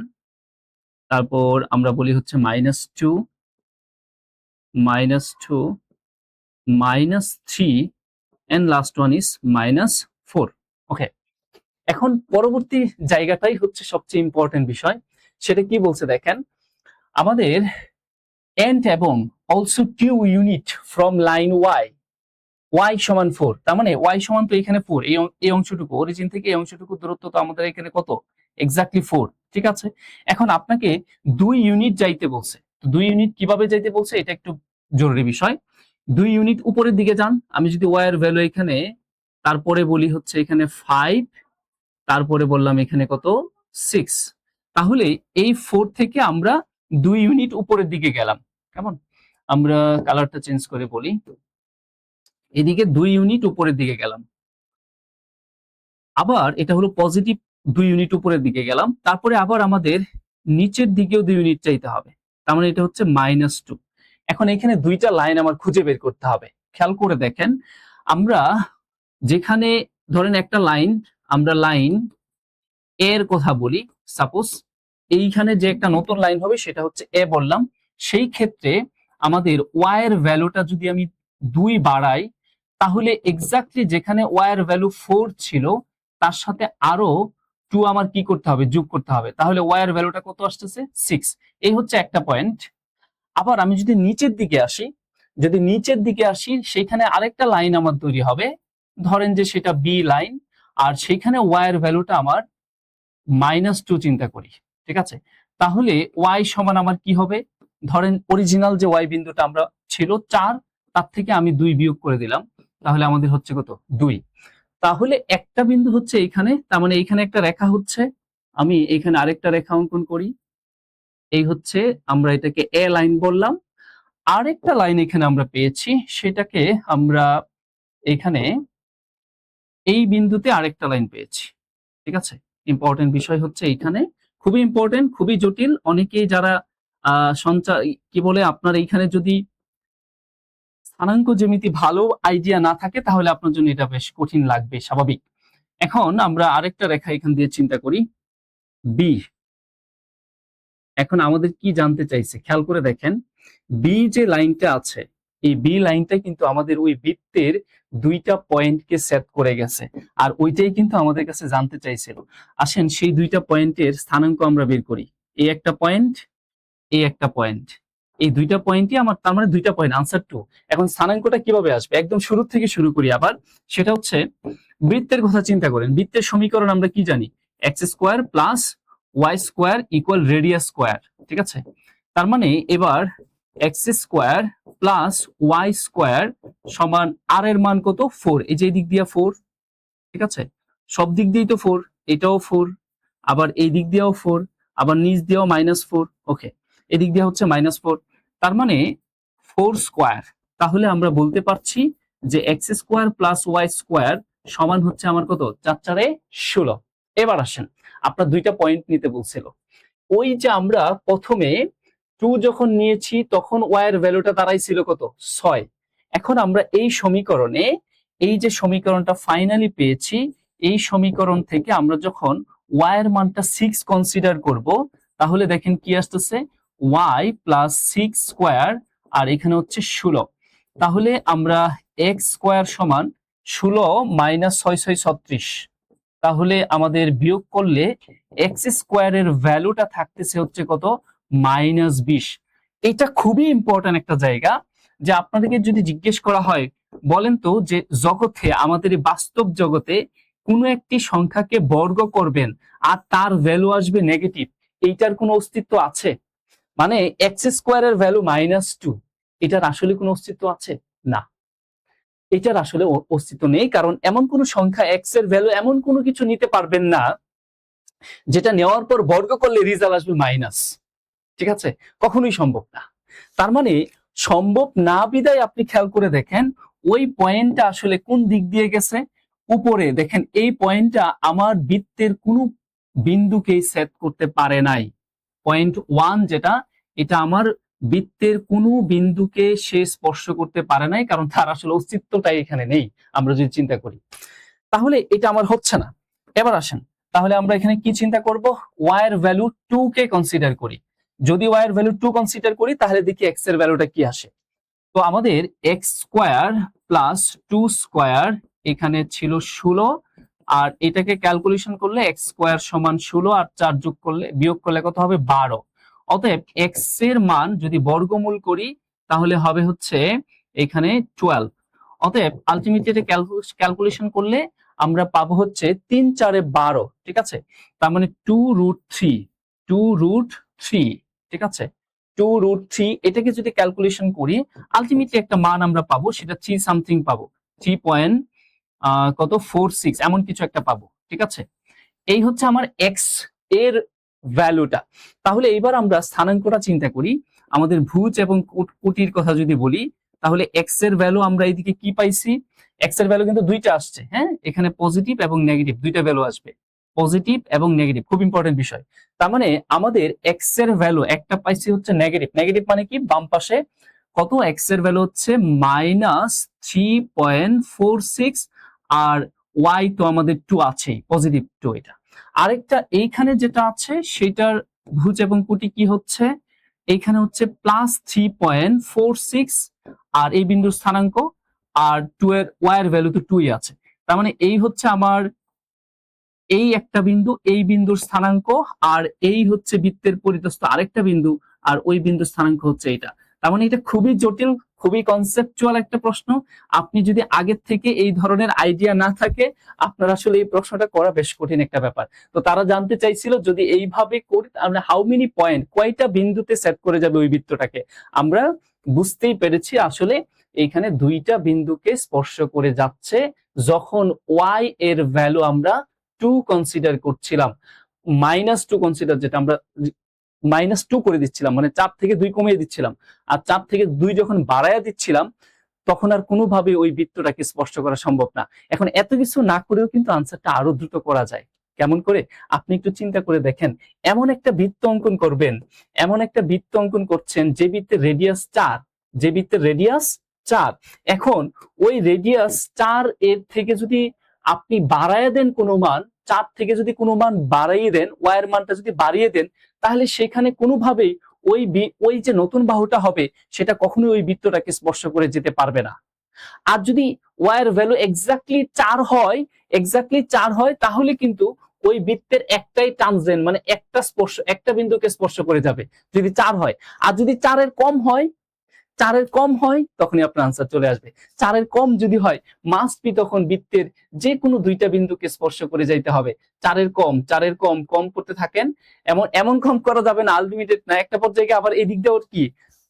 তারপর আমরা বলি হচ্ছে -2, -2, -3 and last one is -4। ওকে, এখন পরবর্তী জায়গাটাই হচ্ছে সবচেয়ে ইম্পর্টেন্ট বিষয়। সেটা কি বলছে দেখেন, আমাদের এন্ড এবং also 2 unit from line y, y সমান 4, তার মানে ওয়াই সমান তো এখানে 4, এই অংশটুকু অরিজিন থেকে এই অংশটুকু দূরত্ব তো আমাদের এখানে কত, এক্স্যাক্টলি 4। ঠিক আছে, এখন আপনাকে 2 ইউনিট যাইতে বলছে। 2 ইউনিট কিভাবে যাইতে বলছে এটা একটু জরুরি বিষয়। 2 ইউনিট উপরের দিকে যান। আমি যদি ওয়াই এর ভ্যালু এখানে, তারপরে বলি হচ্ছে এখানে 5, তারপরে বললাম এখানে কত 6, তাহলে এই 4 থেকে আমরা 2 ইউনিট উপরের দিকে গেলাম। কেমন, আমরা কালারটা চেঞ্জ করে বলি, এদিকে 2 ইউনিট উপরের দিকে গেলাম। আবার এটা হলো পজিটিভ 2 ইউনিট উপরের দিকে গেলাম, তারপরে আবার আমাদের নিচের দিকেও 2 ইউনিট চাইতে হবে, তার মানে এটা হচ্ছে -2। এখন এখানে দুইটা লাইন আমার খুঁজে বের করতে হবে। খেয়াল করে দেখেন, আমরা যেখানে ধরেন একটা লাইন, আমরা লাইন এর কথা বলি, সাপোজ এইখানে যে একটা নতুন লাইন হবে সেটা হচ্ছে এ বললাম, সেই ক্ষেত্রে আমাদের ওয়াই এর ভ্যালুটা যদি আমি 2 বাড়াই, তাহলে এক্স্যাক্টলি যেখানে ওয়াই এর ভ্যালু 4 ছিল তার সাথে আরো 2 আমার কি করতে হবে, যোগ করতে হবে, তাহলে ওয়াই এর ভ্যালুটা কত আসতেছে 6। এই হচ্ছে একটা পয়েন্ট। আবার আমি যদি নিচের দিকে আসি, যদি নিচের দিকে আসি সেখানে আরেকটা লাইন আমার তৈরি হবে, ধরেন যে সেটা বি লাইন, আর সেখানে ওয়াই এর ভ্যালুটা আমার -2 চিন্তা করি। ঠিক আছে, তাহলে ওয়াই সমান আমার কি হবে, ধরেন অরিজিনাল যে ওয়াই বিন্দুটা আমরা ছিল 4, তার থেকে আমি 2 বিয়োগ করে দিলাম, তাহলে আমাদের হচ্ছে কত 2। তাহলে একটা বিন্দু হচ্ছে এখানে, তার মানে এখানে একটা রেখা হচ্ছে, আমি এখানে আরেকটা রেখা অঙ্কন করি, এই হচ্ছে আমরা এটাকে এ লাইন বললাম। আরেকটা লাইন এখানে আমরা পেয়েছি, সেটাকে আমরা এখানে এই বিন্দুতে আরেকটা লাইন পেয়েছি। ঠিক আছে, ইম্পর্টেন্ট বিষয় হচ্ছে এইখানে, খুবই ইম্পর্টেন্ট, খুবই জটিল। অনেকেই যারা সঞ্চার কি বলে, আপনার এইখানে যদি স্থানাঙ্ক জ্যামিতি ভালো আইডিয়া না থাকে তাহলে আপনার জন্য এটা বেশ কঠিন লাগবে, স্বাভাবিক। এখন আমরা আরেকটা রেখা এখান দিয়ে চিন্তা করি, বি। এখন আমাদের কি জানতে চাইছে খেয়াল করে দেখেন, বি যে লাইনটা আছে, এই বি লাইনটা কিন্তু আমাদের ওই বৃত্তের দুইটা পয়েন্টকে সেট করে গেছে, আর ওইটাই কিন্তু আমাদের কাছে জানতে চাইছিল। আসেন সেই দুইটা পয়েন্টের স্থানাঙ্ক আমরা বের করি। এই একটা পয়েন্ট, এই একটা পয়েন্ট, এই দুইটা পয়েন্টই আমার, তার মানে দুইটা পয়েন্ট, আনসার 2। এখন স্থানাঙ্কটা কিভাবে আসবে, একদম শুরু থেকে শুরু করি আবার। সেটা হচ্ছে বৃত্তের কথা চিন্তা করেন, বৃত্তের সমীকরণ আমরা কি জানি, x square plus y square equal radius square. ঠিক আছে, তার মানে এবার x square plus y square সমান আর এর মান কত, 4। এই যে এই দিক দিয়ে 4, ঠিক আছে, সব দিক দিয়েই তো 4, এটাও 4, আবার এই দিক দিয়েও 4, আবার নিচ দিয়েও -4। ওকে, এদিক দিয়ে হচ্ছে -4, তার মানে 4 স্কোয়ার। তাহলে আমরা বলতে পারছি যে x square plus y square সমান হচ্ছে আমার কত, 4 4 16। এবার আসেন, আপনার দুইটা পয়েন্ট নিতে বলছিল। ওই যে আমরা প্রথমে 2 যখন নিয়েছি তখন ওয়াই এর ভ্যালুটা দাঁড়াইছিল কত, 6। এখন আমরা এই সমীকরণে, এই যে সমীকরণটা ফাইনালি পেয়েছি, এই সমীকরণ থেকে আমরা যখন ওয়াই এর মানটা 6 কনসিডার করব, তাহলে দেখেন কি আসতেছে, ওয়াই প্লাস 6 স্কোয়ার, আর এখানে হচ্ছে 16। তাহলে আমরা এক্স স্কোয়ার সমান 16 মাইনাস 6 6 36। তাহলে আমাদের বিয়োগ করলে এক্স স্কোয়ারের ভ্যালুটা থাকতেছে হচ্ছে কত, -20। এটা খুবই ইম্পর্টেন্ট একটা জায়গা, যে আপনাদেরকে যদি জিজ্ঞেস করা হয়, বলেন তো যে জগতে, আমাদের বাস্তব জগতে কোনো একটি সংখ্যাকে বর্গ করবেন আর তার ভ্যালু আসবে নেগেটিভ, এইটার কোনো অস্তিত্ব আছে? মানে এক্স স্কোয়ারের ভ্যালু -2, এটার আসলে কোনো অস্তিত্ব আছে? না, এটার আসলে অস্তিত্ব নেই, কারণ এমন কোন সংখ্যা এক্স এর ভ্যালু এমন কোনো কিছু নিতে পারবেন না যেটা নেওয়ার পর বর্গ করলে রেজাল্ট আসবে মাইনাস। ঠিক আছে, কখনোই সম্ভব না। তার মানে সম্ভব না বিদায় আপনি খেয়াল করে দেখেন ওই পয়েন্টটা আসলে কোন দিক দিয়ে গেছে, উপরে দেখেন এই পয়েন্টটা আমার বৃত্তের কোনো বিন্দুকেই সেট করতে পারে নাই। পয়েন্ট 1 যেটা, এটা আমার বৃত্তের কোনো বিন্দুকে সে স্পর্শ করতে পারে নাই, কারণ তার আসলে অস্তিত্বটাই এখানে নেই আমরা যদি চিন্তা করি। তাহলে এটা আমার হচ্ছে না। এবার আসেন, তাহলে আমরা এখানে কি চিন্তা করব, ওয়াই এর ভ্যালু 2 কে কনসিডার করি। যদি ওয়াই এর ভ্যালু 2 কনসিডার করি তাহলে দেখি এক্স এর ভ্যালুটা কি আসে। তো আমাদের এক্স স্কোয়ার প্লাস 2 স্কোয়ার এখানে ছিল 16, আর এটাকে ক্যালকুলেশন করলে এক্স স্কোয়ার সমান 16 আর 4 যোগ করলে, বিয়োগ করলে কত হবে, 12। অতএব এক্স এর মান যদি বর্গমূল করি তাহলে হবে হচ্ছে এখানে 12। অতএব আলটিমেটলি এটা ক্যালকুলেশন করলে আমরা পাবো হচ্ছে 3 4 12। ঠিক আছে, তার মানে 2√3, 2√3। ঠিক আছে, 2√3, এটাকে যদি ক্যালকুলেশন করি আলটিমেটলি একটা মান আমরা পাবো, সেটা 3 সামথিং পাবো, 3 পয়েন্ট কত 46 এমন কিছু একটা পাবো। ঠিক আছে, এই হচ্ছে আমার এক্স এর ভ্যালুটা। তাহলে এবার আমরা স্থানাঙ্কটা চিন্তা করি, আমাদের ভুজ এবং কোটির কথা যদি বলি, তাহলে এক্স এর ভ্যালু আমরা এইদিকে কি পাইছি, এক্স এর ভ্যালু কিন্তু দুইটা আসছে, হ্যাঁ, এখানে পজিটিভ এবং নেগেটিভ দুইটা ভ্যালু আসবে, পজিটিভ এবং নেগেটিভ, খুব ইম্পর্টেন্ট বিষয়। তার মানে আমাদের এক্স এর ভ্যালু একটা পাইছি হচ্ছে নেগেটিভ, নেগেটিভ মানে কি, বাম পাশে কত, এক্স এর ভ্যালু হচ্ছে -3.46, আর ওয়াই তো আমাদের 2 আছেই, পজিটিভ 2। এটা আরেকটা এইখানে যেটা আছে সেটার ভুজ এবং কোটি কি হচ্ছে, এইখানে হচ্ছে +3.46, আর এই বিন্দুর স্থানাঙ্ক, আর 2 এর ওয়াই এর ভ্যালু তো 2ই আছে। তার মানে এই হচ্ছে আমার এই একটা বিন্দু, এই বিন্দুর স্থানাঙ্ক, আর এই হচ্ছে বৃত্তের পরিতস্থ আরেকটা বিন্দু, আর ওই বিন্দুর স্থানাঙ্ক হচ্ছে এটা। তার মানে এটা খুবই জটিল, খুবই কনসেপচুয়াল একটা প্রশ্ন। আপনি যদি আগের থেকে এই ধরনের আইডিয়া না থাকে, আপনার আসলে এই প্রশ্নটা করা বেশ কঠিন একটা ব্যাপার। তো তারা জানতে চাইছিল যদি এইভাবে করি আমরা হাউ মেনি পয়েন্ট, কয়টা বিন্দুতে সেট করে যাবে ওই বৃত্তটাকে। আমরা বুঝতেই পেরেছি আসলে এইখানে দুইটা বিন্দুকে স্পর্শ করে যাচ্ছে, যখন ওয়াই এর ভ্যালু আমরা 2 কনসিডার করছিলাম, -2 কনসিডার, যেটা আমরা -2 করে দিচ্ছিলাম, মানে 4 থেকে 2 কমিয়ে দিচ্ছিলাম, আর 4 থেকে 2 যখন বাড়ায়া দিচ্ছিলাম তখন আর কোনোভাবে ওই বৃত্তটাকে স্পষ্ট করা সম্ভব না। এখন এত কিছু না করেও কিন্তু আনসারটা আরো দ্রুত করা যায়। কেমন করে? আপনি একটু চিন্তা করে দেখেন, এমন একটা বৃত্ত অঙ্কন করবেন, এমন একটা বৃত্ত অঙ্কন করছেন যে বৃত্তের রেডিয়াস 4, যে বৃত্তের রেডিয়াস 4। এখন ওই রেডিয়াস 4 এর থেকে যদি আপনি বাড়ায় দেন কোনো মান, 4 থেকে যদি কোনো মান বাড়িয়ে দেন, ওয়াই এর মানটা যদি বাড়িয়ে দেন, তাহলে সেখানে কোনোভাবেই ওই যে নতুন বাহুটা হবে সেটা কখনোই ওই বৃত্তটাকে স্পর্শ করে যেতে পারবে না। আর যদি ওয়াই এর ভ্যালু এক্স্যাক্টলি 4 হয়, তাহলে কিন্তু ওই বৃত্তের একটাই টানজেন্ট, মানে একটা বিন্দুকে স্পর্শ করে যাবে যদি 4 হয়। আর যদি 4 এর কম হয়, তখনই আপনার আনসার চলে আসবে। 4 এর কম যদি হয়, মাস্ট বি তখন বৃত্তের যে কোনো দুইটা বিন্দুকে স্পর্শ করে যাইতে হবে। 4 এর কম করতে থাকেন, এমন কম করা যাবে না, আলটিমেটেড না, একটা পর্যায়ে আবার এই দিক দিয়ে কি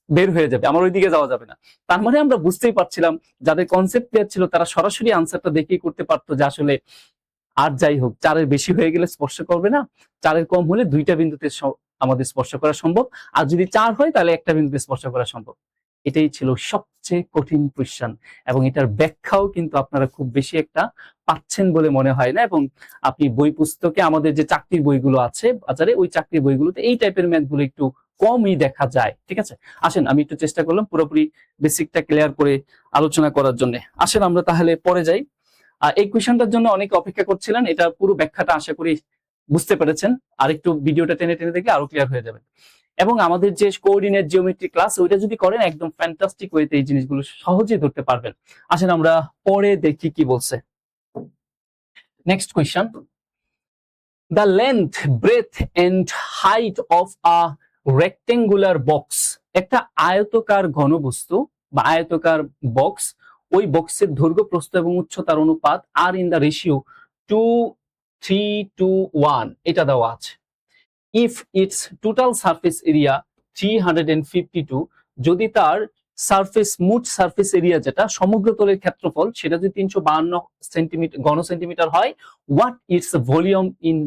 বের হয়ে যাবে, আমার ওইদিকে যাওয়া যাবে না। তার মানে আমরা বুঝতেই পারছিলাম, যাদের কনসেপ্ট ক্লিয়ার ছিল তারা সরাসরি আনসারটা দেখেই করতে পারতো যে আসলে আর যাই হোক 4 এর বেশি হয়ে গেলে স্পর্শ করবে না, 4 এর কম হলে দুইটা বিন্দুতে আমাদের স্পর্শ করা সম্ভব, আর যদি 4 হয় তাহলে একটা বিন্দুতে স্পর্শ করা সম্ভব। এটাই ছিল সবচেয়ে কঠিন কোয়েশ্চেন, এবং এটার ব্যাখ্যাও কিন্তু আপনারা খুব বেশি একটা পাচ্ছেন বলে মনে হয় না। এবং আপনি বই পুস্তকে আমাদের যে চাকরির বইগুলো আছে বাজারে, ওই চাকরির বইগুলোতে এই টাইপের ম্যাথগুলো একটু কমই দেখা যায়। ঠিক আছে, আসেন আমি একটু চেষ্টা করলাম পুরোপুরি বেসিকটা ক্লিয়ার করে আলোচনা করার জন্য। আসেন আমরা তাহলে পরে যাই। এই কোয়েশ্চেনটার জন্য অনেকে অপেক্ষা করছিলেন, এটা পুরো ব্যাখ্যাটা আশা করি বুঝতে পেরেছেন, আর একটু ভিডিওটা টেনে টেনে দেখলে আরো ক্লিয়ার হয়ে যাবে। এবং আমাদের যে কোঅর্ডিনেট জিওমেট্রি ক্লাস, ওইটা যদি করেন একদম ফ্যান্টাস্টিক ওয়েতে এই জিনিসগুলো সহজেই ধরতে পারবেন। আসেন আমরা পরে দেখি কি বলছে। Next question, the length, breadth and height of a rectangular box, একটা আয়তকার ঘনবস্তু বা আয়তকার বক্স, ওই বক্সের দৈর্ঘ্য, প্রস্থ এবং উচ্চতার অনুপাত আর ইন দ্য রেশিও 2:3:1 এটা দেওয়া আছে। If it's total surface area 352, যদি তার মোট সারফেস এরিয়া যেটা সমগ্র তলের ক্ষেত্রফল সেটা যদি 352 সেন্টিমিটার ঘন সেন্টিমিটার হয়, what it's volume in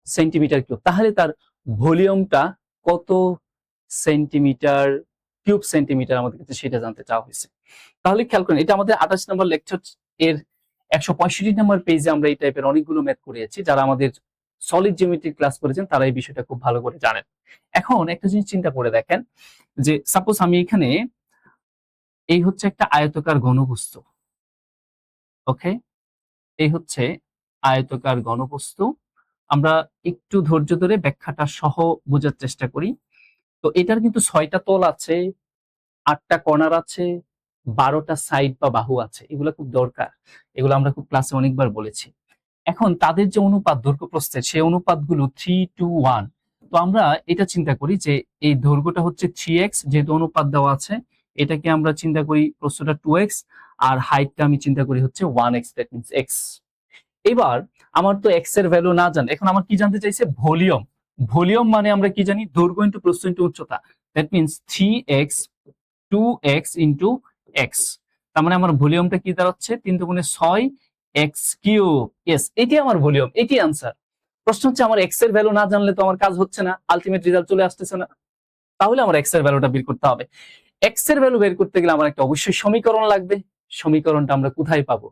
centimetre cube, তাহলে তার ভলিউমটা কত সেন্টিমিটার কিউব সেন্টিমিটার আমাদের কাছে সেটা জানতে চাওয়া হয়েছে। তাহলে খেয়াল করেন, এটা আমাদের 28 নম্বর লেকচার এর 165 নম্বর পেজে আমরা এই টাইপের অনেকগুলো ম্যাথ করিয়েছি। যারা আমাদের সলিড জিওমেট্রি ক্লাস করেছেন তারা এই বিষয়টা খুব ভালো করে জানেন। এখন একটা জিনিস চিন্তা করে দেখেন, যে সাপোজ আমি এখানে এই হচ্ছে একটা আয়তকার ঘনবস্তু, ওকে, এই হচ্ছে আয়তকার ঘনবস্তু। আমরা একটু ধৈর্য ধরে ব্যাখ্যাটা সহ বোঝার চেষ্টা করি। তো এটার কিন্তু 6টা তল আছে, 8টা কর্নার আছে, 12টা সাইড বা বাহু আছে। এগুলো খুব দরকার, এগুলো আমরা খুব ক্লাসে অনেকবার বলেছি। এখন তাদের যে অনুপাত দৈর্ঘ্য প্রস্থের, সেই অনুপাতগুলো 3:1। তো আমরা এটা চিন্তা করি যে এই দৈর্ঘ্যটা হচ্ছে 3x, যেহেতু অনুপাত দেওয়া আছে, এটাকে আমরা চিন্তা করি প্রস্থটা 2x, আর হাইটটা আমি চিন্তা করি হচ্ছে 1x, দ্যাট মিন্স x। এবার আমার তো x এর ভ্যালু না জানি, এখন আমার কি জানতে চাইছে? ভলিউম। ভলিউম মানে আমরা কি জানি? দৈর্ঘ্য ইনটু প্রস্থ ইনটু উচ্চতা, that means 3x 2x into x। তার মানে আমার ভলিউমটা কি দাঁড়াচ্ছে? 3 দুগুণে 6 x কিউব। ইয়েস, এটি আমার ভলিউম, এটি আনসার। প্রশ্ন হচ্ছে আমার x এর ভ্যালু না জানলে তো আমার কাজ হচ্ছে না, আলটিমেট রেজাল্ট চলে আসতেছে না। তাহলে আমার x এর ভ্যালুটা বের করতে হবে। x এর ভ্যালু বের করতে গেলে আমার একটা অবশ্যই সমীকরণ লাগবে। সমীকরণটা আমরা কোথায় পাবো?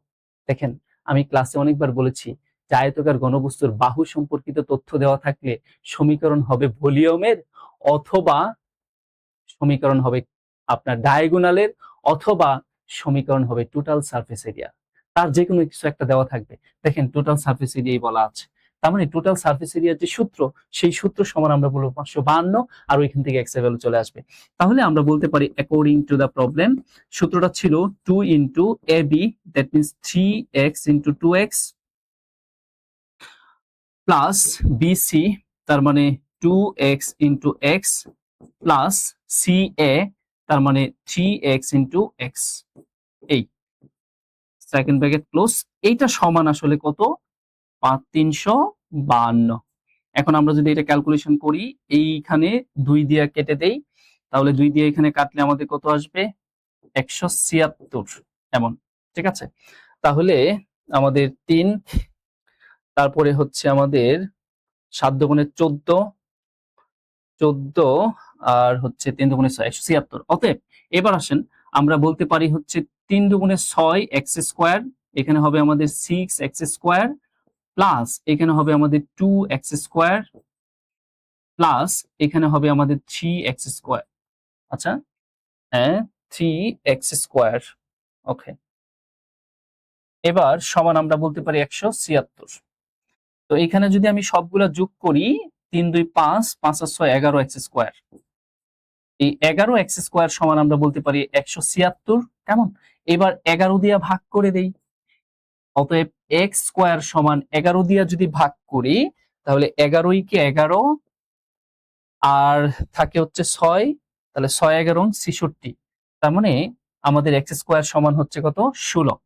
দেখেন, আমি ক্লাসে অনেকবার বলেছি যে আয়তকার ঘনবস্তুর বাহু সম্পর্কিত তথ্য দেওয়া থাকলে সমীকরণ হবে ভলিউমের, অথবা সমীকরণ হবে আপনার ডায়াগোনালের, অথবা সমীকরণ হবে টোটাল সারফেস এরিয়া। তার যে কোনো কিছু একটা দেওয়া থাকবে। দেখেন টোটাল সারফেস এরিয়াই বলা আছে, তার মানে টোটাল সারফেস এরিয়ার যে সূত্র, সেই সূত্র সমান আমরা বলবো 552, আর ওইখান থেকে x এর ভ্যালু চলে আসবে। তাহলে আমরা বলতে পারি অ্যাকর্ডিং টু দ্য প্রবলেম, সূত্রটা ছিল 2 into ab, that means 3x into 2x plus bc, তার মানে 2x into x plus CA, তার মানে 3x ইন্টু x, এই সেকেন্ড ব্র্যাকেট ক্লোজ। এইটা সমান আসলে কত? 352। এখন আমরা যদি এটা ক্যালকুলেশন করি, এইখানে 2 দিয়ে কেটে দেই, তাহলে 2 দিয়ে এখানে কাটলে আমাদের কত আসবে? 176 এমন। ঠিক আছে, তাহলে আমাদের 3, তারপরে হচ্ছে আমাদের 7 দুগুণে 14, 14 আর হচ্ছে 3 দুগুণে 6 176। অতএব এবার আসেন আমরা বলতে পারি হচ্ছে 3 দুগুণে 6 এক্স স্কোয়ার, এখানে হবে আমাদের 6 এক্স স্কোয়ার, প্লাস এখানে হবে আমাদের 2 এক্স স্কোয়ার, প্লাস এখানে হবে আমাদের 3 এক্স স্কোয়ার। আচ্ছা, হ্যাঁ, 3 এক্স স্কোয়ার। ওকে, এবার সমান আমরা বলতে পারি 176। তো এখানে যদি আমি সবগুলা যোগ করি, 3 2 5, 5 আর 6 11 এক্স স্কোয়ার। এই 11 এক্স স্কোয়ার সমান আমরা বলতে পারি 176। কেমন? এবার 11 দিয়ে ভাগ করে দেই। অতএব এক্স স্কোয়ার সমান 11 দিয়ে যদি ভাগ করি, তাহলে 11 কে 11 আর থাকে হচ্ছে 6, তাহলে 6 11 66। তার মানে আমাদের এক্স স্কোয়ার সমান হচ্ছে কত? 16।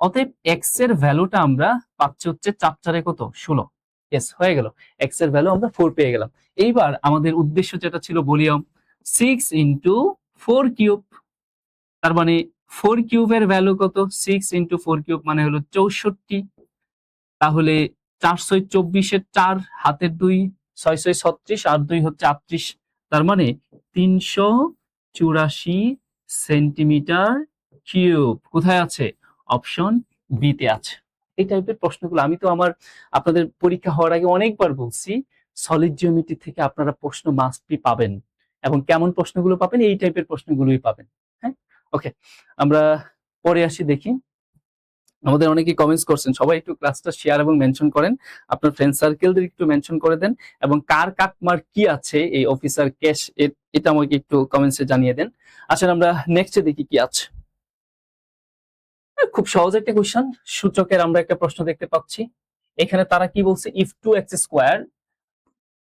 অতএব এক্স এর ভ্যালুটা আমরা পাচ্ছি হচ্ছে 4 4 কত? 16। ইয়েস, হয়ে গেল। এক্স এর ভ্যালু আমরা 4 পেয়ে গেলাম। এইবার আমাদের উদ্দেশ্য যেটা ছিল বলিয়াম 6 ইন্টু 4 কিউব, তার মানে 4 কিউবের ভ্যালু কত? 6 ইন্টু 4 কিউব মানে হলো 64। তাহলে 4 6 24 এর 4 হাতের 2, 6 6 36 আর 2 হচ্ছে 38। তার মানে 384 সেন্টিমিটার কিউব কোথায় আছে? অপশন বি তে আছে। এই টাইপের প্রশ্নগুলো আমি তো আপনাদের পরীক্ষা হওয়ার আগে অনেকবার বলছি, সলিড জিওমেট্রি থেকে আপনারা প্রশ্ন মাস্ট বি পাবেন, এবং কেমন প্রশ্নগুলো পাবেন? এই টাইপের প্রশ্নগুলোই পাবেন। হ্যাঁ, ওকে, আমরা পরে আসি দেখি। আমাদের অনেকেই কমেন্টস করছেন, সবাই একটু ক্লাসটা শেয়ার এবং মেনশন করেন, আপনার ফ্রেন্ড সার্কেলদের একটু মেনশন করে দেন, এবং কার কাটমার্ক কি আছে এই অফিসার ক্যাশ, এটা আমাকে একটু কমেন্টসে জানিয়ে দেন। আসেন আমরা নেক্সটে দেখি কি আছে। খুব সহজ একটা কোশ্চেন, সূচকের আমরা একটা প্রশ্ন দেখতে পাচ্ছি। এখানে তারা কি বলছে? If 2x square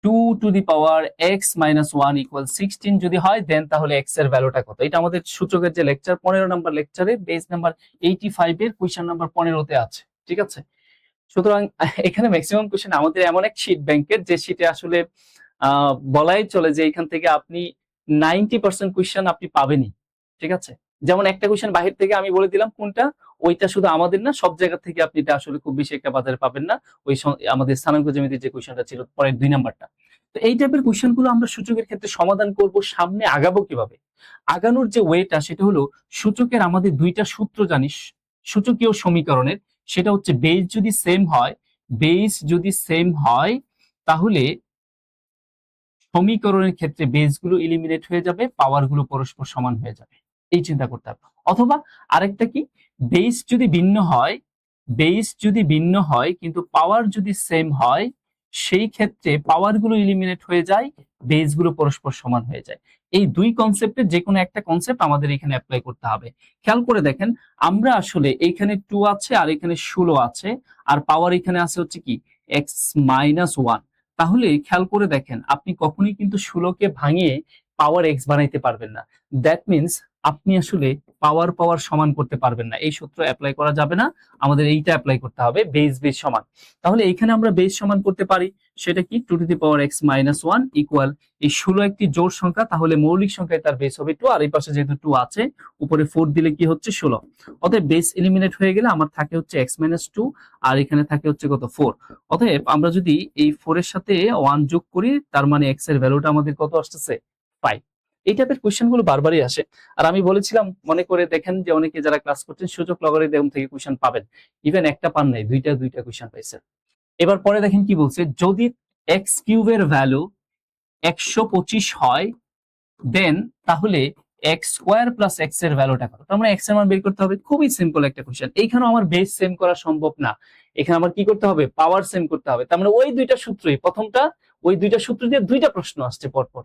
2 to the power x minus 1 equal 16 যদি হয়, দেন তাহলে x এর ভ্যালুটা কত? এটা আমাদের সূচকের যে লেকচার 15 নাম্বার লেকচারে পেজ নাম্বার 85 এর কোশ্চেন নাম্বার 15 তে আছে। ঠিক আছে, সুতরাং এখানে ম্যাক্সিমাম কোশ্চেন আমাদের এমন এক শীট ব্যাংকের, যে শীটে আসলে বলাই চলে যে এখান থেকে আপনি 90% কোশ্চেন আপনি পাবেনই। ঠিক আছে, যেমন একটা কোশ্চেন বাহির থেকে আমি বলে দিলাম কোনটা, ওইটা শুধু আমাদের না, সব জায়গা থেকে আপনি এটা আসলে খুব বেশি একটা বাজারে পাবেন না। ওই আমাদের স্থানাঙ্ক জ্যামিতির যে কোশ্চেনটা ছিল পরের 2 নাম্বারটা। তো এই টাইপের কোশ্চেন গুলো আমরা সূচকের ক্ষেত্রে সমাধান করব। সামনে আগাবো কিভাবে? আগানোর যে ওয়েটা সেটা হলো, সূচকের আমাদের 2টা সূত্র জানিস সূচকীয় সমীকরণের। সেটা হচ্ছে বেস যদি সেম হয়, তাহলে সমীকরণের ক্ষেত্রে বেসগুলো ইলিমিনেট হয়ে যাবে, পাওয়ারগুলো পরস্পর সমান হয়ে যাবে। এই চিন্তা করতে হবে। অথবা আরেকটা কি, বেস যদি ভিন্ন হয় কিন্তু পাওয়ার যদি সেম হয়, সেই ক্ষেত্রে পাওয়ারগুলো ইলিমিনেট হয়ে যায়, বেসগুলো পরস্পর সমান হয়ে যায়। এই দুই কনসেপ্টের যে কোনো একটা কনসেপ্ট আমাদের এখানে অ্যাপ্লাই করতে হবে। খেয়াল করে দেখেন, আমরা আসলে এখানে 2 আছে আর এখানে 16 আছে, আর পাওয়ার এখানে আছে হচ্ছে কি x মাইনাস 1। তাহলে খেয়াল করে দেখেন, আপনি কখনোই কিন্তু 16 কে ভাঙিয়ে পাওয়ার x বানাইতে পারবেন না। দ্যাট মিনস আপনি আসলে পাওয়ার সমান করতে পারবেন না। এই সূত্র অ্যাপ্লাই করা যাবে না, আমাদের এইটা অ্যাপ্লাই করতে হবে, বেস সমান। তাহলে এখানে আমরা বেস সমান করতে পারি, সেটা কি 2 to the power x minus 1 equal, এই 16 একটি জোড় সংখ্যা, তাহলে মৌলিক সংখ্যায় তার বেস হবে 2, আর এই পাশে যেহেতু 2 আছে, উপরে 4 দিলে কি হচ্ছে 16। অতএব বেস এলিমিনেট হয়ে গেলে আমার থাকে হচ্ছে x মাইনাস 2, আর এখানে থাকে হচ্ছে কত? 4। অতএব আমরা যদি এই 4 এর সাথে 1 যোগ করি, তার মানে x এর ভ্যালুটা আমাদের কত আসতেছে? 5। এই টাইপের কোশ্চেন গুলো বারবারই আসে। আর আমি বলেছিলাম, মনে করে দেখেন যে অনেকে যারা ক্লাস করছেন সূচক লগারিদম থেকে কোশ্চেন পাবেন, ইভেন একটা পান নাই, দুইটা কোশ্চেন পাইছে। এবার পরে দেখেন কি বলছে, যদি এক্স কিউবের ভ্যালু 125 হয়, দেন তাহলে এক্স স্কোয়ার প্লাস এক্স এর ভ্যালুটা কত? তার মানে এক্স এর মান বের করতে হবে। খুবই সিম্পল একটা কোশ্চেন। এইখানেও আমার বেস সেম করা সম্ভব না, এখানে আমার কি করতে হবে? পাওয়ার সেম করতে হবে। তার মানে ওই দুইটা সূত্রই, প্রথমটা ওই দুইটা সূত্র দিয়ে দুইটা প্রশ্ন আসছে পরপর।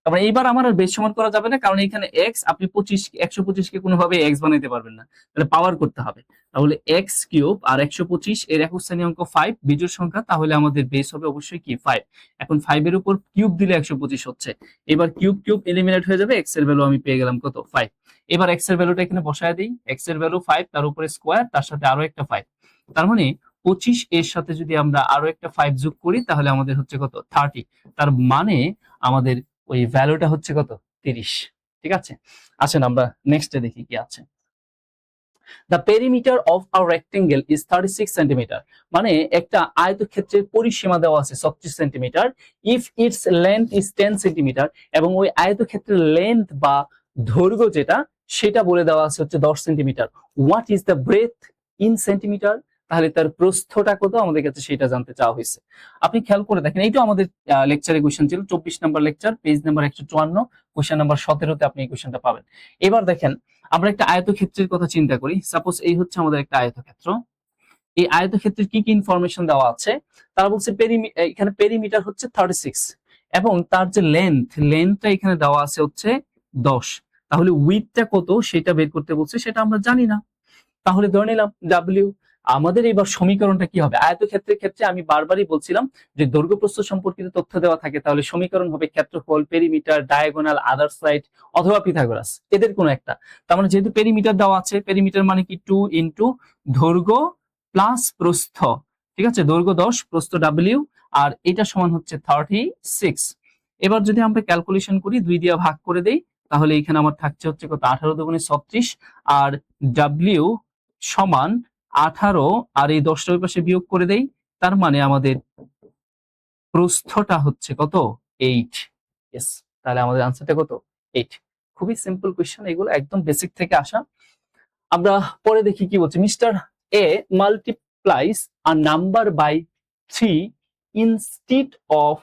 তারপরে এইবার আমার আর বেস সমান করা যাবে না, কারণ এখানে এক্স, আপনি 125 কে কোনোভাবে এক্স বানাইতে পারবেন না, তাহলে পাওয়ার করতে হবে। তাহলে এক্স কিউব আর 125 এর একক স্থানীয় অঙ্ক 5 বিজোড় সংখ্যা, তাহলে আমাদের বেস হবে অবশ্যই কি 5। এখন 5 এর উপর কিউব দিলে 125 হচ্ছে, এবার কিউব কিউব এলিমিনেট হয়ে যাবে, এক্স এর ভ্যালু আমি পেয়ে গেলাম কত? 5। এবার এক্স এর ভ্যালুটা এখানে বসায় দিই, এক্স এর ভ্যালু 5, তার উপরে স্কোয়ার, তার সাথে আরো একটা 5, তার মানে 25 এর সাথে যদি আমরা আরো একটা 5 যোগ করি, তাহলে আমাদের হচ্ছে কত? 30। তার মানে আমাদের ওই ভ্যালুটা হচ্ছে কত? 30। ঠিক আছে, আসেন আমরা নেক্সটে দেখি কি আছে। The perimeter of a rectangle is 36 centimetre, মানে একটা আয়তক্ষেত্রের পরিসীমা দেওয়া আছে 36 centimetre. If it's length is 10 centimetre, এবং ওই আয়তক্ষেত্রের লেন্থ বা দৈর্ঘ্য যেটা সেটা বলে দেওয়া আছে হচ্ছে 10 centimetre. What is the breadth in centimetre, তাহলে তার প্রস্থটা কত আমাদের কাছে সেটা জানতে চাওয়া হয়েছে। আপনি খেয়াল করে দেখেন, এইটা আমাদের লেকচারে কোশ্চেন ছিল, 24 number lecture, page number 154, question number 17তে আপনি এই কোশ্চেনটা পাবেন। এবার দেখেন আমরা একটা আয়তক্ষেত্রের কথা চিন্তা করি। সাপোজ এই হচ্ছে আমাদের একটা আয়তক্ষেত্র। এই আয়তক্ষেত্রের কি কি ইনফরমেশন দেওয়া আছে, তারা বলছে এখানে পেরিমিটার হচ্ছে 36, এবং তার যে লেন্থটা এখানে দেওয়া আছে হচ্ছে 10। তাহলে উইডথটা কত সেটা বের করতে বলছে, সেটা আমরা জানি না। তাহলে ধরে নিলাম ডাব্লিউ। আমাদের এবার সমীকরণটা কি হবে? আয়তক্ষেত্রের ক্ষেত্রে আমি বারবারই বলছিলাম যে দৈর্ঘ্য প্রস্থ সম্পর্কিত তথ্য দেওয়া থাকে, তাহলে সমীকরণ হবে ক্ষেত্রফল, পেরিমিটার, ডায়াগোনাল, আদার সাইড অথবা পিথাগোরাস, এদের কোনো একটা। তার মানে যেহেতু পেরিমিটার দেওয়া আছে, পেরিমিটার মানে কি 2 ইন্টু দৈর্ঘ্য প্লাস প্রস্থ, ঠিক আছে, দৈর্ঘ্য 10, প্রস্থ ডাব্লিউ, আর এটা সমান হচ্ছে 36। এবার যদি আমরা ক্যালকুলেশন করি, 2 দিয়ে ভাগ করে দেই, তাহলে এখানে আমার থাকছে হচ্ছে কত, 18 দুগুণে 36, আর ডাব্লিউ সমান 18, আর এই 10টা ওই পাশে বিয়োগ করে দেই, তার মানে আমাদের প্রস্থটা হচ্ছে কত, 8। ইয়েস, তাহলে আমাদের আনসারটা কত, 8। খুবই সিম্পল কোশ্চেন, এগুলো একদম বেসিক থেকে আসা। আমরা পরে দেখি কি বলছে। Mister A multiplies a number by 3 instead of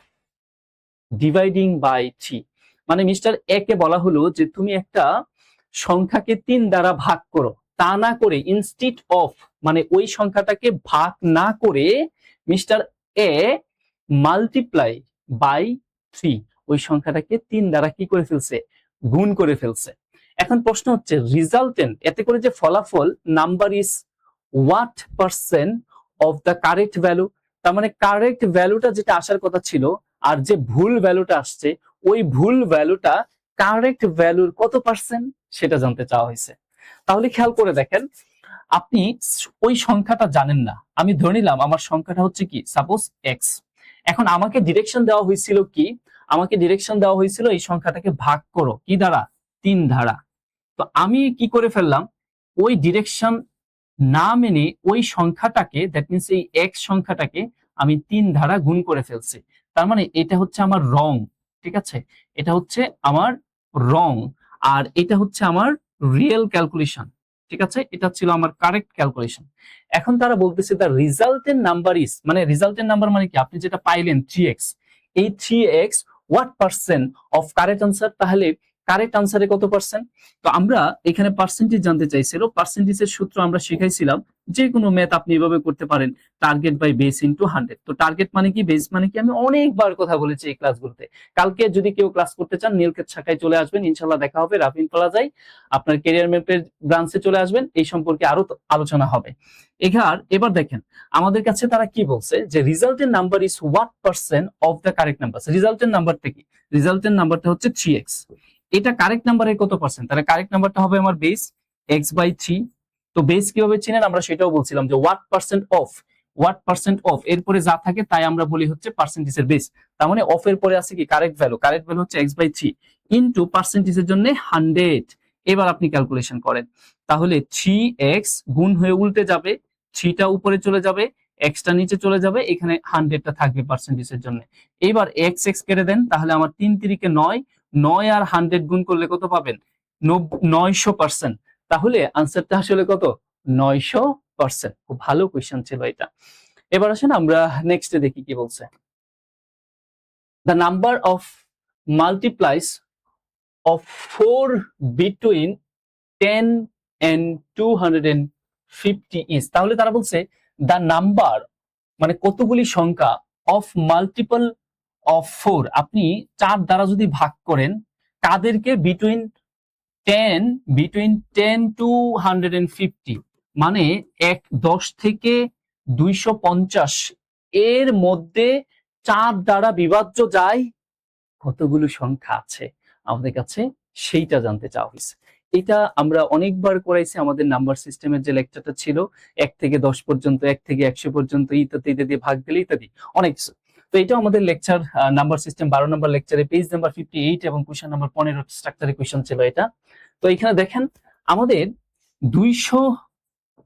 dividing by 3, মানে মিস্টার এ কে বলা হলো যে তুমি একটা সংখ্যাকে 3 দ্বারা ভাগ করো, তা না করে ইনস্টিড অফ মানে ওই সংখ্যাটাকে ভাগ না করে মিস্টার এ মাল্টিপ্লাই বাই 3, ওই সংখ্যাটাকে 3 দ্বারা কি করে ফেলছে, গুণ করে ফেলছে। এখন প্রশ্ন হচ্ছে রিজাল্টেন্ট, এতে করে যে ফলাফল, number is what percent of the correct value, তার মানে কারেক্ট ভ্যালুটা যেটা আসার কথা ছিল আর যে ভুল ভ্যালুটা আসছে, ওই ভুল ভ্যালুটা কারেক্ট ভ্যালুর কত পার্সেন্ট সেটা জানতে চাওয়া হয়েছে। তাহলে খেয়াল করে দেখেন, আপনি ওই সংখ্যাটা জানেন না, আমি ধরে নিলাম আমার সংখ্যাটা হচ্ছে কি, সাপোজ এক্স। এখন আমাকে ডিরেকশন দেওয়া হয়েছিল কি, আমাকে ডিরেকশন দেওয়া হয়েছিল এই সংখ্যাটাকে ভাগ করো কি দ্বারা, 3 দ্বারা। তো আমি কি করে ফেললাম, ওই ডিরেকশন না মেনে ওই সংখ্যাটাকে, দ্যাট মিনস এই এক্স সংখ্যাটাকে আমি 3 দ্বারা গুণ করে ফেলছি। তার মানে এটা হচ্ছে আমার রং, ঠিক আছে, এটা হচ্ছে আমার রং, আর এটা হচ্ছে আমার রিয়েল ক্যালকুলেশন, ঠিক আছে, এটা ছিল আমার কারেক্ট ক্যালকুলেশন। এখন তারা বলতেছে দ্য রিজাল্টেন্ট নাম্বার ইজ, মানে রিজাল্টেন্ট নাম্বার মানে কি, আপনি যেটা পাইলেন 3x, এই 3x what percent of correct answer, তাহলে কারেক্ট আনসারে কত পার্সেন্ট। তো আমরা এখানে পার্সেন্টেজ জানতে চাইছিল, পার্সেন্টেজের সূত্র আমরা শিখাইছিলাম, যে কোনো ম্যাথ আপনি এভাবে করতে পারেন, টার্গেট বাই বেস ইনটু 100। তো টার্গেট মানে কি, বেস মানে কি, আমি অনেকবার কথা বলেছি এই ক্লাসগুলোতে। কালকে যদি কেউ ক্লাস করতে চান নীলক্ষেত শাখায় চলে আসবেন, ইনশাআল্লাহ দেখা হবে রাফিন প্লাজায়, আপনার ক্যারিয়ার ম্যাপের ব্রাঞ্চে চলে আসবেন, এই সম্পর্কে আরো আলোচনা হবে। এবার দেখেন আমাদের কাছে তারা কি বলছে, যে রিজাল্টেন্ট number is what percent of the correct number. রিজাল্টেন্ট নাম্বারটা কি, রিজাল্টেন্ট নাম্বারটা হচ্ছে 3x, এটা কারেক্ট নাম্বারের কত পার্সেন্ট, তাহলে কারেক্ট নাম্বারটা হবে আমার বেস x বাই 3। তো বেস কিভাবে চিনেন, আমরা সেটাও বলছিলাম যে হোয়াট পার্সেন্ট অফ, এরপরে যা থাকে তাই আমরা বলি হচ্ছে পার্সেন্টেজের বেস। তার মানে অফ এর পরে আছে কি, কারেক্ট ভ্যালু হচ্ছে x বাই 3 ইনটু পার্সেন্টেজের জন্য 100। এবার আপনি ক্যালকুলেশন করেন, তাহলে 3x গুণ হয়ে উল্টে যাবে, 3টা উপরে চলে যাবে, এক্সটা নিচে চলে যাবে, এখানে 100টা থাকবে পার্সেন্টেজের জন্য। এবার x কেটে দেন, তাহলে আমার 3 3 কে 9, 9 আর 100 গুণ করলে কত পাবেন, 900%। তাহলে আনসারটা আসলে কত, 900%। খুব ভালো কোয়েশ্চেন ছিল এটা। এবার আসেন আমরা নেক্সটে দেখি কি বলছে। The number of multiples of 4 between 10 and 250 is, তাহলে তারা বলছে দ্য নাম্বার মানে কতগুলি সংখ্যা, অফ মাল্টিপল অফ 4, আপনি 4 দ্বারা যদি ভাগ করেন, কাদেরকে, বিটুইন 10 to 150, মানে 10 থেকে 250 এর মধ্যে 4 দ্বারা বিভাজ্য যায় কতগুলো সংখ্যা আছে আমাদের কাছে, সেইটা জানতে চাওয়া হয়েছে। এটা আমরা অনেকবার করাইছি আমাদের নাম্বার সিস্টেমের যে লেকচারটা ছিল, 1 থেকে 10 পর্যন্ত, 1 থেকে 100 পর্যন্ত, ইত্যাদি ভাগ দিলে ইত্যাদি অনেক কিছু। তো এটা আমাদের লেকচার নাম্বার সিস্টেম 12 নম্বর লেকচারে পেজ নাম্বার 58 এবং কোশ্চেন নাম্বার 15 স্ট্রাকচারের কোশ্চেন ছিল এটা। তো এখানে দেখেন আমাদের 200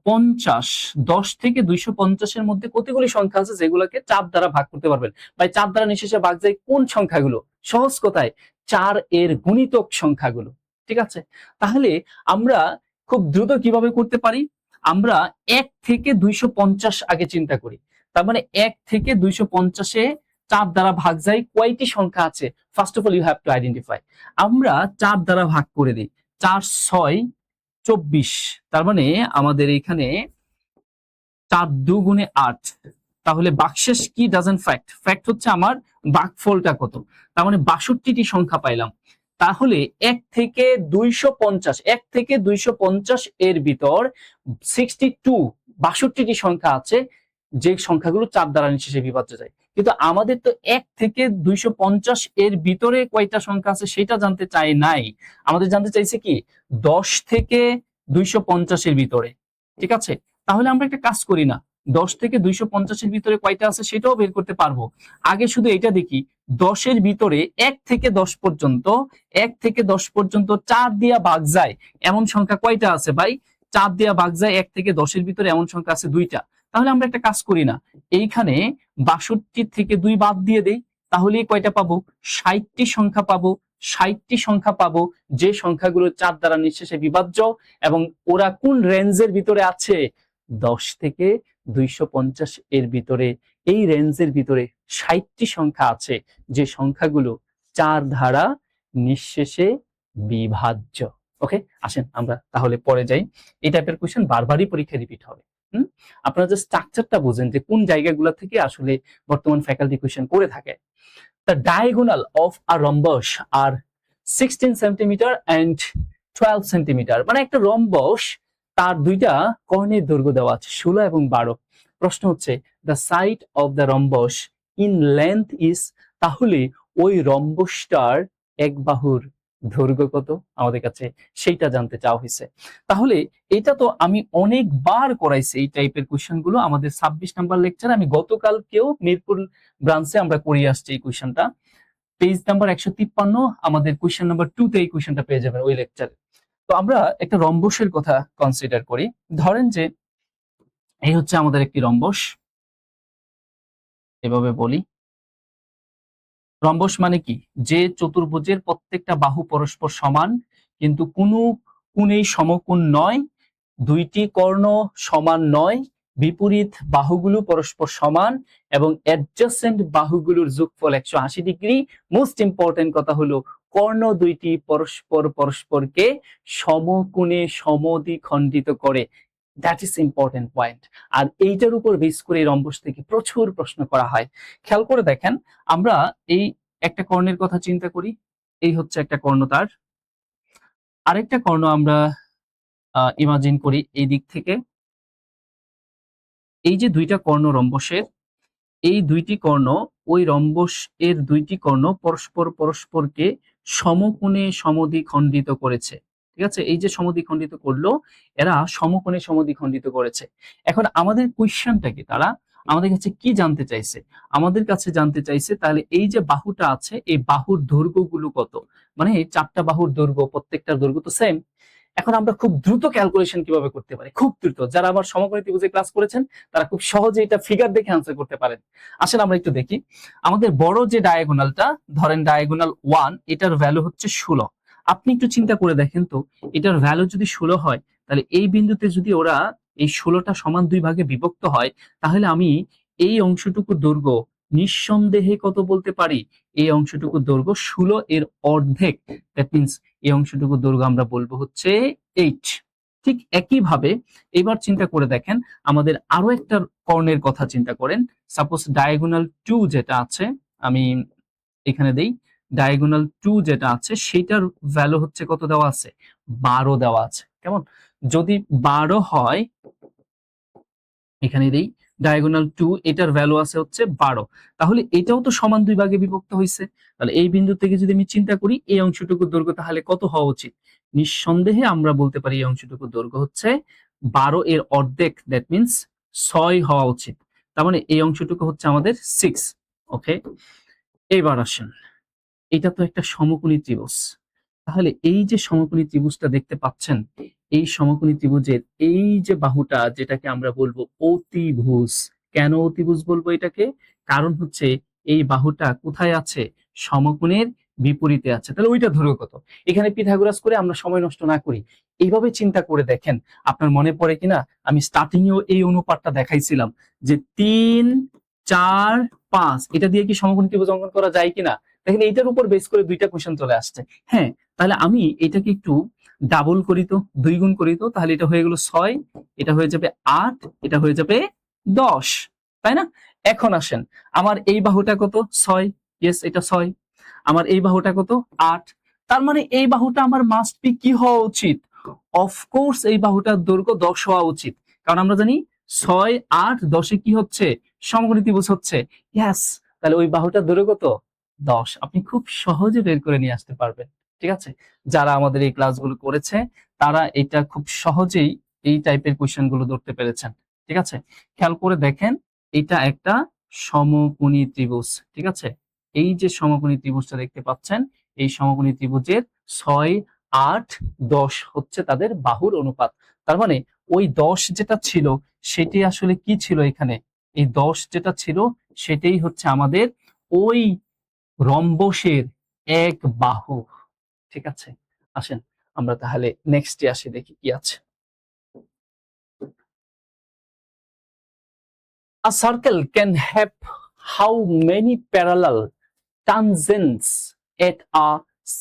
250, 10 থেকে 250-এর মধ্যে কতগুলি সংখ্যা আছে যেগুলোকে 4 দ্বারা ভাগ করতে পারবেন? ভাই 4 দ্বারা নিঃশেষে ভাগ যায় কোন সংখ্যাগুলো? সহজ কথায় 4 এর গুণিতক সংখ্যাগুলো। ঠিক আছে, তাহলে আমরা খুব দ্রুত কিভাবে করতে পারি? আমরা 1 থেকে 250 আগে চিন্তা করি। তার মানে 1 থেকে 250-এ 4 দ্বারা ভাগ যায় কয়টি সংখ্যা আছে? First of all you have to identify. আমরা 4 দ্বারা ভাগ করে দিই। 4 6 24, তার মানে আমাদের এখানে 4 2 গুণে 8। তাহলে বাকশেষ কি ডাজন্ট ফ্যাক্ট, ফ্যাক্ট হচ্ছে আমার ভাগফলটা কত, তার মানে 62টি সংখ্যা পাইলাম। তাহলে 1 থেকে 250, 1 থেকে 250 এর ভিতর 62, 62টি সংখ্যা আছে যে সংখ্যাগুলো 4 দ্বারা নিঃশেষে বিভাজ্য যায়। কিন্তু আমাদের তো 1 থেকে 250 এর ভিতরে কয়টা সংখ্যা আছে সেটা জানতে চাই নাই, আমাদের জানতে চাইছে কি 10 থেকে 250 এর ভিতরে। ঠিক আছে, তাহলে আমরা একটা কাজ করি না, 10 থেকে 250 এর ভিতরে কয়টা আছে সেটাও বের করতে পারবো। আগে শুধু এটা দেখি, 10 এর ভিতরে 1 থেকে 10 পর্যন্ত, 1 থেকে 10 পর্যন্ত 4 দিয়া ভাগ যায় এমন সংখ্যা কয়টা আছে ভাই? 4 দিয়া ভাগ যায় 1 থেকে 10 এর ভিতরে এমন সংখ্যা আছে 2টা। তাহলে আমরা একটা কাজ করি না, এইখানে 62 থেকে 2 বাদ দিয়ে দেই, তাহলে কয়টা পাবো? 60টি সংখ্যা পাবো। 60টি সংখ্যা পাবো যে সংখ্যাগুলো 4 দ্বারা নিঃশেষে বিভাজ্য এবং ওরা কোন রেঞ্জের ভিতরে আছে? 10 থেকে 250 এর ভিতরে। এই রেঞ্জের ভিতরে 60টি সংখ্যা আছে যে সংখ্যাগুলো 4 দ্বারা নিঃশেষে বিভাজ্য। ওকে, আসেন আমরা তাহলে পরে যাই। এই টাইপের কোশ্চেন বারবারই পরীক্ষায় রিপিট হবে। আপনারা যে স্ট্রাকচারটা বুঝেন যে কোন জায়গাগুলো থেকে আসলে বর্তমান ফ্যাকাল্টি কোশ্চেন করে থাকে। The diagonal of a rhombus are 16 centimetre and 12 centimetre, মানে একটা রম্বস তার দুইটা কর্ণের দৈর্ঘ্য দেওয়া আছে 16 এবং 12। প্রশ্ন হচ্ছে the side of the rhombus in length is, তাহলে ওই রম্বসটার এক বাহুর দৈর্ঘ্য কত আমাদের কাছে সেইটা জানতে চাওয়া হয়েছে। তাহলে এটা তো আমি অনেকবার করাইছি এই টাইপের কোশ্চেন গুলো আমাদের 26 নাম্বার লেকচারে। আমি গতকালকেও মিরপুর ব্রাঞ্চে আমরা করিয়ে আসছি এই কোশ্চেনটা, পেজ নাম্বার 153 আমাদের কোশ্চেন নাম্বার 2 তে এই কোশ্চেনটা পেয়ে যাবেন ওই লেকচারে। তো আমরা একটা রম্বসের কথা কনসিডার করি। ধরেন যে এই হচ্ছে আমাদের একটি রম্বস, এভাবে বলি। রম্বস মানে কি? যে চতুর্ভুজের প্রত্যেকটা বাহু পরস্পর সমান কিন্তু কোনো কোণেই সমকোণ নয়, দুইটি কর্ণ সমান নয়, বিপরীত বাহুগুলো পরস্পর সমান এবং অ্যাডজাসেন্ট বাহুগুলোর যোগফল 180 ডিগ্রি। মোস্ট ইম্পর্টেন্ট কথা হলো কর্ণ দুইটি পরস্পরকে সমকোণে সমদ্বিখণ্ডিত করে। That is important point. আর এইটার উপর বেস করে রম্বস থেকে প্রচুর প্রশ্ন করা হয়। খেয়াল করে দেখেন, আমরা এই একটা কর্ণের কথা চিন্তা করি, এই হচ্ছে একটা কর্ণ, তার আরেকটা কর্ণ আমরা ইমাজিন করি এই দিক থেকে। এই যে দুইটা কর্ণ রম্বসের, এই দুইটি কর্ণ, ওই রম্বস এর দুইটি কর্ণ পরস্পরকে সমকোণে সমদ্বিখণ্ডিত করেছে। ঠিক আছে, এই যে সমদ্বিখণ্ডিত করলো, এরা সমকোণে সমদ্বিখণ্ডিত করেছে। এখন আমাদের কোয়েশ্চনটা কি, তারা আমাদের কাছে কি জানতে চাইছে? আমাদের কাছে জানতে চাইছে তাহলে এই যে বাহুটা আছে এই বাহুর দৈর্ঘ্যগুলো কত, মানে এই 4টা বাহুর দৈর্ঘ্য, প্রত্যেকটার দৈর্ঘ্য তো সেম। এখন আমরা খুব দ্রুত ক্যালকুলেশন কিভাবে করতে পারি, খুব দ্রুত, যারা আবার সমকোণী ত্রিভুজে ক্লাস করেছেন তারা খুব সহজে এটা ফিগার দেখে আনসার করতে পারেন। আসলে আমরা একটু দেখি, আমাদের বড় যে ডায়াগোনালটা, ধরেন ডায়াগোনাল 1, এটার ভ্যালু হচ্ছে 16। আপনি একটু চিন্তা করে দেখেন তো, এটার ভ্যালু যদি 16 হয়, তাহলে এই বিন্দুতে যদি ওরা এই 16টা সমান 2 ভাগে বিভক্ত হয়, তাহলে আমি এই অংশটুকু দৈর্ঘ্য নিঃসন্দেহে কত বলতে পারি? এই অংশটুকু দৈর্ঘ্য 16 এর অর্ধেক। দ্যাট মিন্স এই অংশটুকু দৈর্ঘ্য আমরা বলবো হচ্ছে 8। ঠিক একইভাবে এবার চিন্তা করে দেখেন, আমাদের আরো একটা কর্ণের কথা চিন্তা করেন। সাপোজ ডায়াগোনাল 2 যেটা আছে, আমি এখানে দেই, ডায়াগোনাল 2 যেটা আছে সেটার ভ্যালু হচ্ছে কত দেওয়া আছে? 12 দেওয়া আছে। কেমন? যদি 12 হয়, এখানে দেই ডায়াগোনাল 2, এটার ভ্যালু আছে হচ্ছে 12, তাহলে এটাও তো সমান 2 ভাগে বিভক্ত হয়েছে। তাহলে এই বিন্দু থেকে যদি আমি চিন্তা করি এই অংশটুকু দৈর্ঘ্য তাহলে কত হওয়া উচিত? নিঃসন্দেহে আমরা বলতে পারি এই অংশটুকু দৈর্ঘ্য হচ্ছে 12 এর অর্ধেক, দ্যাট মিন্স 6 হওয়া উচিত। তার মানে এই অংশটুকু হচ্ছে আমাদের 6। ওকে, এবার আসেন, এটা তো একটা সমকোণী ত্রিভুজ। তাহলে এই যে সমকোণী ত্রিভুজটা দেখতে পাচ্ছেন, এই সমকোণী ত্রিভুজের এই যে বাহুটা, যেটাকে আমরা বলবো অতিভুজ। কেন অতিভুজ বলবো এটাকে? কারণ হচ্ছে এই বাহুটা কোথায় আছে? সমকোণের বিপরীতে আছে। তাহলে ওইটা ধরো কত? এখানে পিথাগোরাস করে আমরা সময় নষ্ট না করি, এইভাবে চিন্তা করে দেখেন। আপনার মনে পড়ে কিনা আমি স্টার্টিং এও এই অনুপাতটা দেখাইছিলাম যে 3, 4, 5 এটা দিয়ে কি সমকোণী ত্রিভুজ অঙ্কন করা যায় কিনা? দেখেন এইটার উপর বেস করে দুইটা কোশ্চেন চলে আসছে। হ্যাঁ, তাহলে আমি এটাকে একটু ডাবল করি তো, 2 গুণ করি তো, তাহলে এটা হয়ে গেল 6, এটা হয়ে যাবে 8, এটা হয়ে যাবে 10, তাই না? এখন আসেন, আমার এই বাহুটা কত? 6, ইয়েস এটা 6। আমার এই বাহুটা কত? 8। তার মানে এই বাহুটা আমার মাস্ট বি কি হওয়া উচিত? অফকোর্স এই বাহুটার দৈর্ঘ্য 10 হওয়া উচিত, কারণ আমরা জানি 6, 8, 10 কি হচ্ছে? সমকোণী ত্রিভুজ হচ্ছে। ইয়েস, তাহলে ওই বাহুটার দৈর্ঘ্য কত? 10। আপনি খুব সহজে বের করে নিয়ে আসতে পারবেন। ঠিক আছে, যারা আমাদের এই ক্লাসগুলো করেছে তারা এটা খুব সহজেই এই টাইপের কোশ্চেন গুলো ধরতে পেরেছেন। ঠিক আছে, খেয়াল করে দেখেন, এটা একটা সমকোণী ত্রিভুজ। ঠিক আছে, এই যে সমকোণী ত্রিভুজটা দেখতে পাচ্ছেন, এই সমকোণী ত্রিভুজের 6, 8, 10 হচ্ছে তাদের বাহুর অনুপাত। তার মানে ওই 10 যেটা ছিল সেটি আসলে কি ছিল এখানে? এই 10 যেটা ছিল সেটাই হচ্ছে আমাদের ওই রম্বসের এক বাহু। ঠিক আছে, আসেন আমরা তাহলে নেক্সটে আসি, দেখি কি আছে। A circle can have how many parallel tangents at a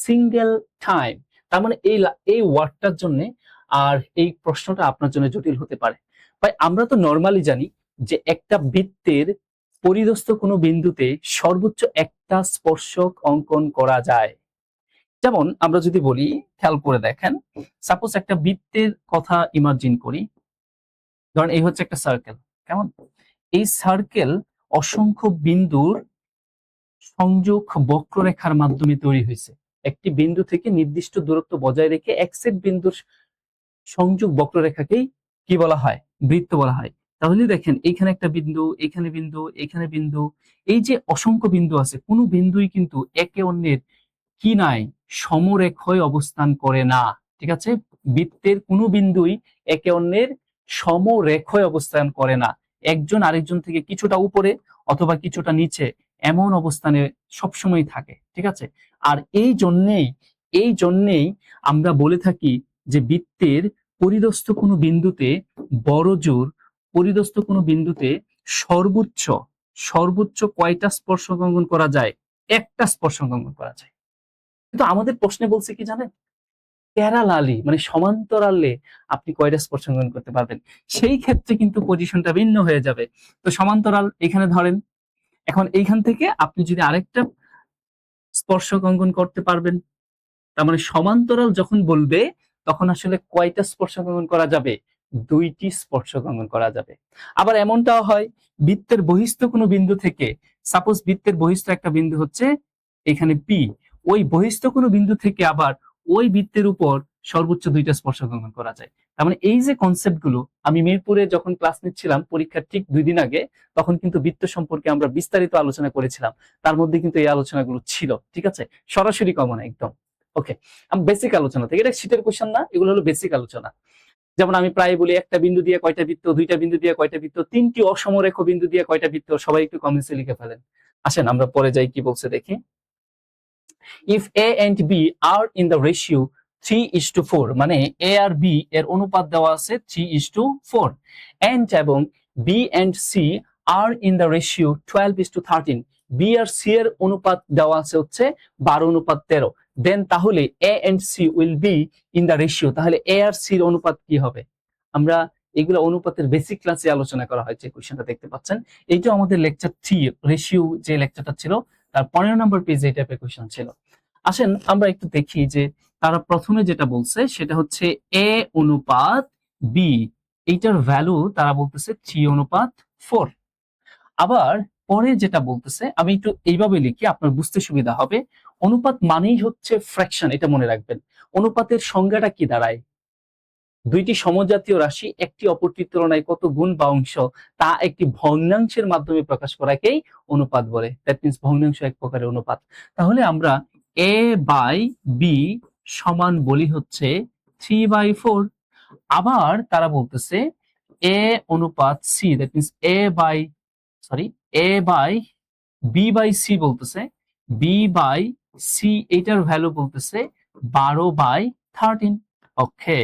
single time? তার মানে এই ওয়ার্ডটার জন্য আর এই প্রশ্নটা আপনার জন্য জটিল হতে পারে। ভাই আমরা তো নরমালি জানি যে একটা বৃত্তের পরিদস্থ কোনো বিন্দুতে সর্বোচ্চ একটা স্পর্শক অঙ্কন করা যায়। যেমন আমরা যদি বলি, খেয়াল করে দেখেন, সাপোজ একটা বৃত্তের কথা ইমাজিন করি। ধরেন এই হচ্ছে একটা সার্কেল, কেমন? এই সার্কেল অসংখ্য বিন্দুর সংযোগ বক্ররেখার মাধ্যমে তৈরি হয়েছে। একটি বিন্দু থেকে নির্দিষ্ট দূরত্ব বজায় রেখে এক সেট বিন্দুর সংযোগ বক্ররেখাকেই কি বলা হয়? বৃত্ত বলা হয়। তাহলে দেখেন এইখানে একটা বিন্দু, এখানে বিন্দু, এখানে বিন্দু, এই যে অসংখ্য বিন্দু আছে, কোনো বিন্দুই কিন্তু একে অন্যের কি নাই, সমরেখয় অবস্থান করে না। ঠিক আছে, বৃত্তের কোনো বিন্দুই একে অন্যের সমরেখয় অবস্থান করে না। একজন আরেকজন থেকে কিছুটা উপরে অথবা কিছুটা নিচে এমন অবস্থানে সবসময় থাকে। ঠিক আছে, আর এই জন্যেই আমরা বলে থাকি যে বৃত্তের পরিদস্থ কোনো বিন্দুতে বড়জোর পরিদস্থ কোনো বিন্দুতে সর্বোচ্চ সর্বোচ্চ কয়টা স্পর্শক অঙ্কন করা যায়? একটা স্পর্শক অঙ্কন করা যায়। কিন্তু আমাদের প্রশ্নে বলছে কি জানেন? প্যারালালি মানে সমান্তরালে আপনি কয়টা স্পর্শ অঙ্কন করতে পারবেন। সেই ক্ষেত্রে কিন্তু পজিশনটা ভিন্ন হয়ে যাবে। তো সমান্তরাল এখানে ধরেন, এখন এইখান থেকে আপনি যদি আরেকটা স্পর্শক অঙ্কন করতে পারবেন। তার মানে সমান্তরাল যখন বলবে তখন আসলে কয়টা স্পর্শক অঙ্কন করা যাবে? 2টি স্পর্শক অঙ্কন করা যাবে। আবার এমনটাও হয় বৃত্তের বহিস্থ কোনো বিন্দু থেকে, সাপোজ বৃত্তের বহিস্থ একটা বিন্দু হচ্ছে এখানে পি, ওই বহিস্থ কোনো বিন্দু থেকে আবার ওই বৃত্তের উপর সর্বোচ্চ 2টা স্পর্শক অঙ্কন করা যায়। তার মানে এই যে কনসেপ্ট গুলো আমি মিরপুরে যখন ক্লাস নিচ্ছিলাম পরীক্ষার ঠিক 2 দিন আগে, তখন কিন্তু বৃত্ত সম্পর্কে আমরা বিস্তারিত আলোচনা করেছিলাম। তার মধ্যে কিন্তু এই আলোচনাগুলো ছিল। ঠিক আছে, সরাসরি কমন একদম। ওকে, আমি বেসিক আলোচনা থেকে, এটা শীটের কোশ্চেন না, এগুলো হলো বেসিক আলোচনা। যেমন আমি প্রায় বলি একটা বিন্দু দিয়ে কয়টা বৃত্ত, 2টা বিন্দু দিয়ে কয়টা বৃত্ত, 3টি অসমরেখ বিন্দু দিয়ে কয়টা বৃত্ত, সবাই একটু কমেন্টসে লিখে ফেলেন। আসেন আমরা পরে যাই কি বলছে দেখি। If a and b are in the ratio 3:4, মানে এ আর বি এর অনুপাত দেওয়া আছে 3:4, এন্ড এবং B and C are in the ratio 12:13, B আর সি এর অনুপাত দেওয়া আছে হচ্ছে 12:13, দেন তাহলে A and C will be in the ratio, তাহলে এ আর সি এর অনুপাত কি হবে? আমরা এগুলো অনুপাতের বেসিক ক্লাসে আলোচনা করা হয়েছে, কোশ্চেনটা দেখতে পাচ্ছেন। এইটা আমাদের লেকচার 3 রেশিও যে লেকচারটা ছিল তার 15 নম্বর পেজে এই টাইপের কোশ্চেন ছিল। আসেন আমরা একটু দেখি যে তারা প্রথমে যেটা বলছে সেটা হচ্ছে এ অনুপাত বি, এইটার ভ্যালু তারা বলতেছে 3:4। আবার পরে যেটা বলতেছে, আমি একটু এইভাবে লিখি আপনার বুঝতে সুবিধা হবে। অনুপাত মানেই হচ্ছে ফ্র্যাকশন, এটা মনে রাখবেন। অনুপাতের সংজ্ঞাটা কি দাঁড়ায়? দুইটি সমজাতীয় রাশি একটি অপরটির তুলনায় কত গুণ বা অংশ তা একটি ভগ্নাংশের মাধ্যমে প্রকাশ করাকেই অনুপাত বলে। দ্যাট মিন্স ভগ্নাংশ এক প্রকারের অনুপাত। তাহলে আমরা a বাই b সমান বলি হচ্ছে 3/4। আবার তারা বলতেছে এ অনুপাত c, that means a by b by c বলতেছে, বি বাই সি এটার ভ্যালু বলতেছে 12/13। ওকে,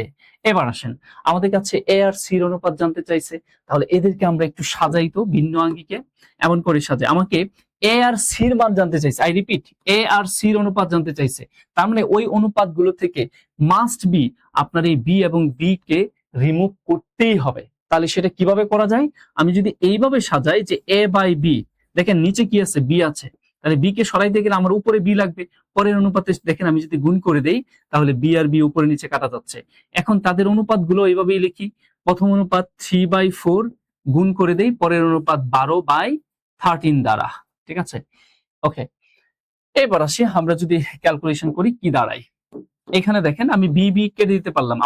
এবার আসেন, আমাদের কাছে এ আর সির অনুপাত জানতে চাইছে, তাহলে এদেরকে আমরা একটু সাজাই তো ভিন্ন আঙ্গিকে। এমন করে সাজাই, আমাকে এ আর সির মান জানতে চাইছে, আই রিপিট, এ আর সির অনুপাত জানতে চাইছে। তার মানে ওই অনুপাতগুলো থেকে মাস্ট বি আপনার এই বি এবং বি কে রিমুভ করতেই হবে। তাহলে সেটা কিভাবে করা যায়? আমি যদি এইভাবে সাজাই যে এ বাই বি, দেখেন নিচে কি আছে, বি আছে, তাহলে বি কে সরাইতে গেলে আমার উপরে বি লাগবে। পরের অনুপাতে দেখেন আমি যদি গুণ করে দেই, তাহলে বি আর বি উপরে নিচে কাটা যাচ্ছে। এখন তাদের অনুপাত গুলো এইভাবেই লিখি, প্রথম অনুপাত 3/4 গুণ করে দেই পরের অনুপাত 12/13 দ্বারা। ঠিক আছে, ওকে। এবার আসি, আমরা যদি ক্যালকুলেশন করি কি দাঁড়ায়। এখানে দেখেন আমি বি বি কেটে দিতে পারলাম,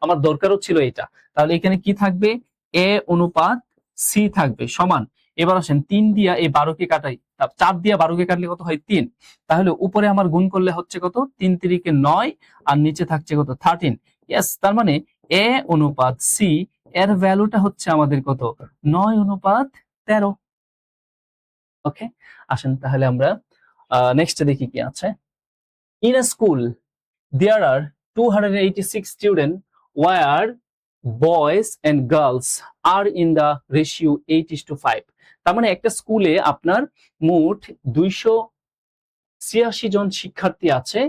আমার দরকারও ছিল এটা। তাহলে এখানে কি থাকবে, এ অনুপাত সি থাকবে সমান। এবার আসেন 3 দিয়া এই 12 কে কাটাই, 4 দিয়া 12 কে কাটলে কত হয় 3। তাহলে উপরে আমার গুণ করলে হচ্ছে কত, 3 3 9, আর নিচে থাকছে কত 13। ইয়েস, তার মানে এ অনুপাত সি এর ভ্যালুটা হচ্ছে আমাদের কত, 9/13। ওকে, আসেন তাহলে আমরা নেক্সট দেখি কি আছে। In a school there are 286 students where boys and girls are in the ratio 8:5। তার মানে একটা স্কুলে আপনার মোট 286 জন শিক্ষার্থী আছে,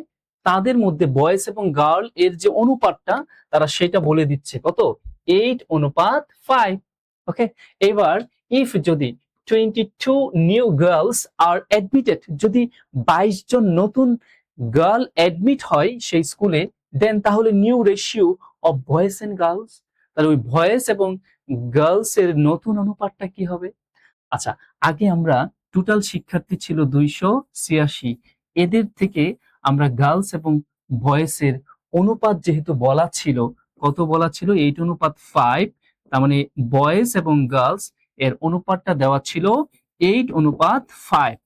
তাদের মধ্যে বয়েজ এবং গার্ল এর যে অনুপাতটা তারা সেটা বলে দিচ্ছে কত, 8:5। ওকে, এবার ইফ যদি 22 নিউ গার্লস আর অ্যাডমিটেড, যদি 22 জন নতুন গার্ল অ্যাডমিট হয় সেই স্কুলে, দেন তাহলে new ratio of boys and girls, তাহলে ওই বয়েজ এবং গার্লস এর নতুন অনুপাতটা কি হবে? আচ্ছা, আগে আমরা টোটাল শিক্ষার্থী ছিল 286, এদের থেকে আমরা গার্লস এবং বয়েজ এর অনুপাত যেহেতু বলা ছিল, কত বলা ছিল, 8:5, তার মানে বয়েজ এবং গার্লস এর অনুপাতটা দেওয়া ছিল 8:5।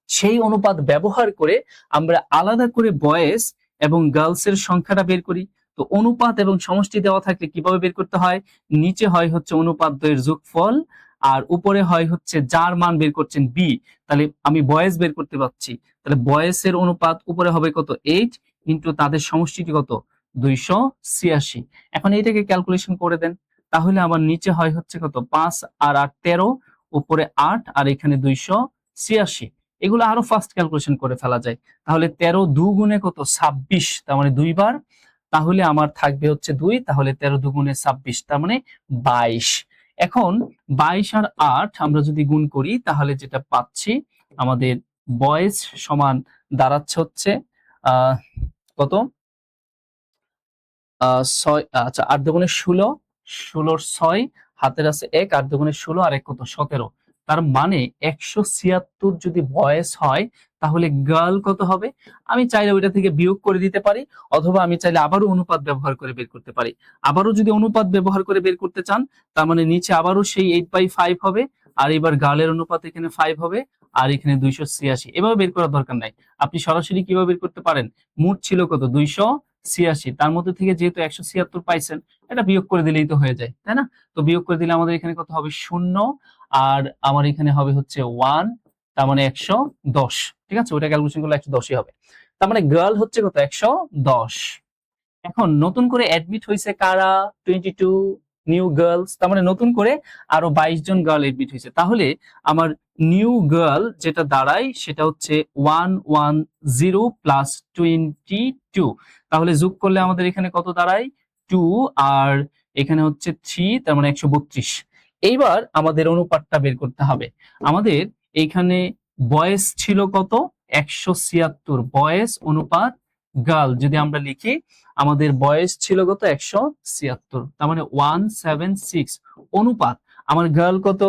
সেই অনুপাত ব্যবহার করে আমরা আলাদা করে বয়েজ এবং গার্লস এর সংখ্যাটা বের করি। তো অনুপাত এবং সমষ্টি দেওয়া থাকলে কিভাবে বের করতে হয়, নিচে হয় হচ্ছে অনুপাত দ্বয়ের যোগফল, আর উপরে হয় হচ্ছে যার মান বের করছেন বি, তাহলে আমি বয়েজ বের করতে পারছি, তাহলে বয়েজ এর অনুপাত উপরে হবে কত 8 ইন্টু তাদের সমষ্টিটি কত 286। এখন এইটাকে ক্যালকুলেশন করে দেন, তাহলে আমার নিচে হয় হচ্ছে কত 5 আর 8 13, উপরে 8 আর এখানে 286। এগুলো আরো ফাস্ট ক্যালকুলেশন করে ফেলা যায়। তাহলে 13 2 কত 26, তার মানে 2 বার, তাহলে আমার থাকবে হচ্ছে 2, তাহলে 13 2 26, তার মানে 22। এখন 22 আর 8 আমরা যদি গুণ করি তাহলে যেটা পাচ্ছি, আমাদের বয়েজ সমান দাঁড়াচ্ছে হচ্ছে কত, 6, আচ্ছা 8 দুগুণে 16, 16 6, হাতের আছে 1, 8 দুগুণে 16 আর 1 কত 17। তার মানে 176 যদি বয়েজ হয় তাহলে গার্ল কত হবে? আমি চাইলে ওইটা থেকে বিয়োগ করে দিতে পারি, অথবা আমি চাইলে আবারও অনুপাত ব্যবহার করে বের করতে পারি। আবারও যদি অনুপাত ব্যবহার করে বের করতে চান, তার মানে নিচে আবারও সেই 8/5 হবে, আর এবার গার্লের অনুপাত এখানে 5 হবে, আর এখানে 286। এভাবে বের করার দরকার নাই, আপনি সরাসরি কিভাবে বের করতে পারেন, মোট ছিল কত 286, তার মধ্যে থেকে যেহেতু 176 পাইছেন, এটা বিয়োগ করে দিলেই তো হয়ে যায়, তাই না? তো বিয়োগ করে দিলে আমাদের এখানে কত হবে 0, আর আমার এখানে হবে হচ্ছে 1, তার মানে 110। ঠিক আছে, ওইটা ক্যালকুলেশন করলে 110ই হবে। তার মানে গার্ল হচ্ছে কত 110। এখন নতুন করে অ্যাডমিট হয়েছে কারা, 22 নিউ গার্লস, তার মানে নতুন করে আরো 22 জন গার্ল অ্যাডমিট হয়েছে। তাহলে আমার নিউ গার্ল যেটা দাঁড়ায় সেটা হচ্ছে 110 প্লাস 22, তাহলে যোগ করলে আমাদের এখানে কত দাঁড়ায় 2, আর এখানে হচ্ছে 3, তার মানে 132। এইবার আমাদের অনুপাতটা বের করতে হবে। আমাদের এইখানে বয়েস ছিল কত 176, বয়েস অনুপাত গার্ল যদি আমরা লিখি, আমাদের বয়স ছিল কত 176, তার মানে 176 অনুপাত আমার গার্ল কত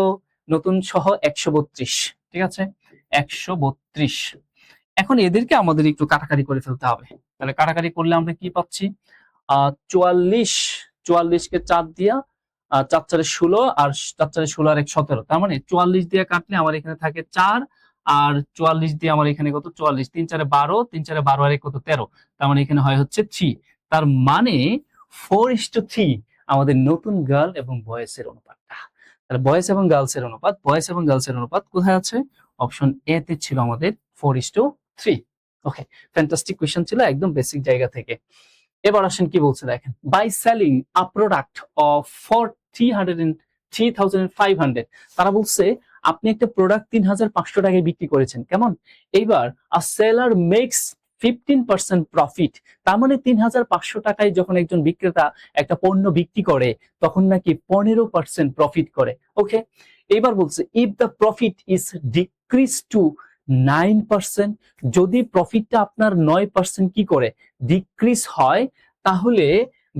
নতুন সহ 132। ঠিক আছে, 132। এখন এদেরকে আমাদের একটু কাটাকাটি করে ফেলতে হবে। তাহলে কাটাকাটি করলে আমরা কি পাচ্ছি, 44, 44 কে 4 দিয়া 4 4 16, আর 4 4 16 আর 1 17, তার মানে 44 দিয়ে কাটলে আমার এখানে থাকে 4, আর 44 দিয়ে আমার এখানে কত 44, 3 4 12, 3 4 12 আর 1 কত 13, তার মানে এখানে হয় হচ্ছে 3। তার মানে 4:3 আমাদের নতুন গার্ল এবং বয়েসের অনুপাতটা। তাহলে বয়েস এবং গার্লসের অনুপাত কোথায় আছে? অপশন এ তে ছিল আমাদের 4:3। ওকে, ফ্যান্টাস্টিক কোয়েশ্চেন ছিল, একদম বেসিক জায়গা থেকে। এবার আসেন কি বলছে দেখেন, by selling a product of for 3,500, তারা বলছে আপনি একটা প্রোডাক্ট 3,500 টাকায় বিক্রি করেছেন, কেমন? এইবার আ সেলার মেক্স 15% প্রফিট, তার মানে 3,500 টাকায় যখন একজন বিক্রেতা একটা পণ্য বিক্রি করে তখন নাকি 15% প্রফিট করে। ওকে, এইবার বলছে if the profit is decrease to 9%, যদি প্রফিটটা আপনার 9% কি করে ডিক্রিজ হয়, তাহলে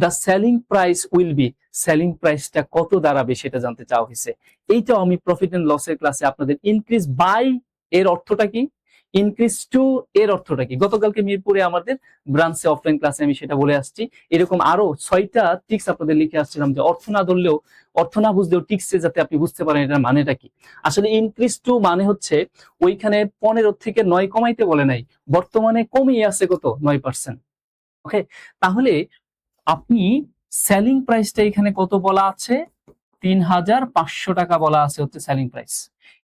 the selling price will be, selling প্রাইসটা কত দাঁড়াবে সেটা জানতে চাওয়া হয়েছে। এইটাও আমি প্রফিট এন্ড লসের ক্লাসে আপনাদের ইনক্রিজ বাই এর অর্থটা কি, ইনক্রিজ টু এর অর্থটা কি, গতকালকে মিরপুরে আমাদের ব্রাঞ্চে অফলাইন ক্লাসে আমি সেটা বলে আসছি। এরকম আরো 6টা টিক্স আপনাদের লিখে আসছিলাম যে অর্থ না ধরলেও, অর্থ না বুঝলেও টিক্সে যাতে আপনি বুঝতে পারেন এটার মানেটা কি। আসলে ইনক্রিজ টু মানে হচ্ছে ওইখানে 15 থেকে 9 কমাইতে বলে নাই, বর্তমানে কমিয়ে আছে কত, 9%। ওকে, তাহলে আপনি সেলিং প্রাইসটা এখানে কত বলা আছে, 3,500 টাকা বলা আছে হচ্ছে সেলিং প্রাইস।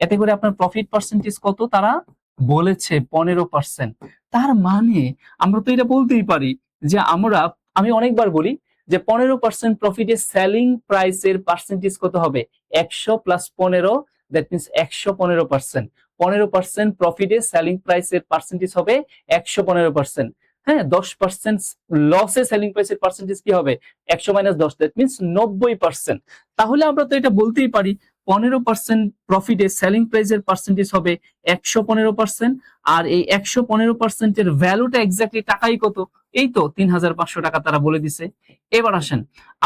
এতে করে আপনার প্রফিট পার্সেন্টেজ কত তারা বলেছে, 15%। তার মানে আমরা তো এটা বলতেই পারি যে আমি অনেকবার বলি যে 15% প্রফিটে সেলিং প্রাইসের পার্সেন্টেজ কত হবে, 100 প্লাস 15, দ্যাট মিনস 115%। 15% প্রফিটে সেলিং প্রাইসের পার্সেন্টেজ হবে 115%। হ্যাঁ, 10% লসে সেলিং প্রাইসের পার্সেন্টেজ কি হবে, 100 মাইনাস 10, দ্যাট মিনস 90%। তাহলে আমরা তো এটা বলতেই পারি 15% প্রফিটে সেলিং প্রাইসের পার্সেন্টেজ হবে 115%, আর এই 115% এর ভ্যালুটা এক্স্যাক্টলি টাকাই কত, এই তো 3,500 টাকা তারা বলে দিছে। এবার আসেন,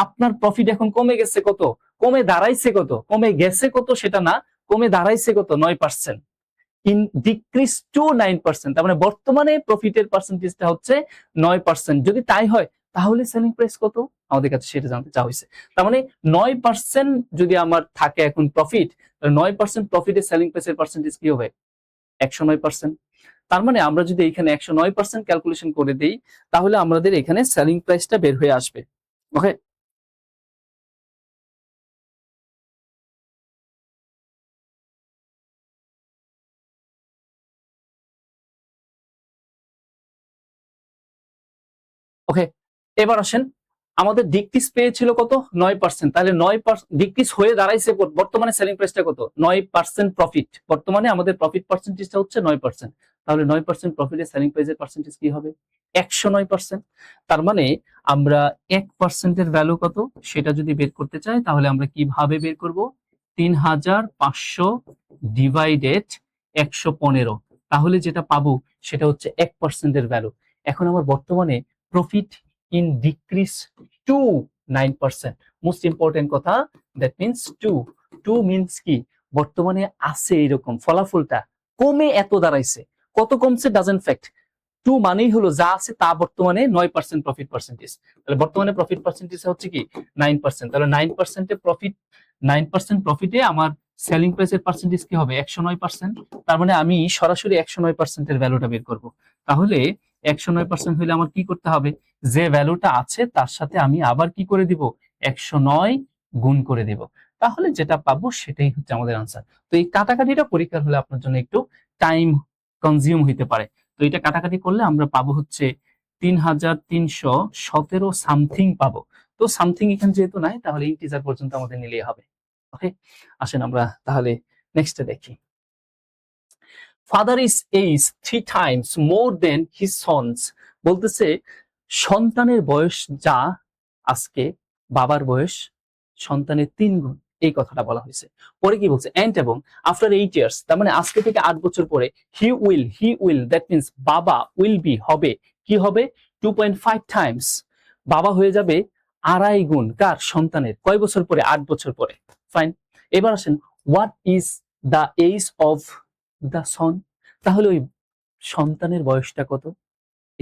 আপনার প্রফিট এখন কমে গেছে কত, কমে দাঁড়াইছে কত, কমে গেছে কত সেটা না, কমে দাঁড়াইছে কত, 9%। ইন ডিক্রিজ টু 9%, তার মানে বর্তমানে প্রফিটের পার্সেন্টেজটা হচ্ছে 9%। যদি তাই হয় তাহলে সেলিং প্রাইস কত আমাদের কাছে সেটা জানতে চাওয়া হয়েছে। তার মানে 9% যদি আমার থাকে এখন প্রফিট, 9% প্রফিটের সেলিং প্রাইসের পার্সেন্টেজ কি হবে, 109%। তার মানে আমরা যদি এখানে 109% ক্যালকুলেশন করে দেই তাহলে আমাদের এখানে সেলিং প্রাইসটা বের হয়ে আসবে। ওকে, ওকে, এবার আসেন, আমাদের ডিক্রিজ পেয়েছিল কত, 9%। তাহলে 9% ডিক্রিজ হয়ে দাঁড়াইছে বর্তমানে সেলিং প্রাইসটা কত, 9% প্রফিট। বর্তমানে আমাদের প্রফিট পার্সেন্টেজটা হচ্ছে 9%। তাহলে 9% প্রফিটের সেলিং প্রাইসের পার্সেন্টেজ কি হবে, 109%। তার মানে আমরা 1% এর ভ্যালু কত সেটা যদি বের করতে চাই তাহলে আমরা কিভাবে বের করব, 3,500 ডিভাইডেড 115, তাহলে যেটা পাবো সেটা হচ্ছে 1% এর ভ্যালু। এখন আমার বর্তমানে profit in decrease to 9%। Most important কথা, দ্যাট মিনস টু মিনস কি, বর্তমানে আছে এরকম ফলাফলটা কমে এত দাঁড়াইছে, কত কমছে ডাজেন্ট ফ্যাক্ট, টু মানেই হলো যা আছে তা বর্তমানে 9% প্রফিট পার্সেন্টেজ। তাহলে বর্তমানে প্রফিট পার্সেন্টেজ হচ্ছে কি 9%। তাহলে 9% প্রফিট, 9% প্রফিটে আমার সেলিং প্রাইসের পার্সেন্টেজ কি হবে, 109%। তার মানে আমি সরাসরি 109% এর ভ্যালুটা বের করব। তাহলে 109% হলে আমার কি করতে হবে, যে ভ্যালুটা আছে তার সাথে আমি আবার কি করে দিব, 109 গুণ করে দিব, তাহলে যেটা পাবো সেটাই হচ্ছে আমাদের আনসার। তো এই কাটাকাটিটা পরীক্ষার হলে আপনার জন্য একটু টাইম কনজিউম হইতে পারে। তো এটা কাটাকাটি করলে আমরা পাবো হচ্ছে 3,317 সামথিং পাবো। তো সামথিং এখানে যেহেতু নাই তাহলে ইন্টিজার পর্যন্ত আমাদের নিলেই হবে। ওকে, আসেন আমরা তাহলে নেক্সটে দেখি। Father is age 3 times more than his sons, বলতেছে সন্তানের বয়স যা আজকে বাবার বয়স সন্তানের 3 গুণ, এই কথাটা বলা হয়েছে। পরে কি বলছে, এন্ড এবং আফটার 8 ইয়ার্স, তার মানে আজকে থেকে 8 বছর পরে, হি উইল দ্যাট মিনস বাবা উইল বি হবে, কি হবে 2.5 টাইমস, বাবা হয়ে যাবে 2.5 গুণ, কার, সন্তানের, কয় বছর পরে, 8 বছর পরে। ফাইন, এবার আসেন, what is the age of the son, তাহলে ওই সন্তানের বয়সটা কত,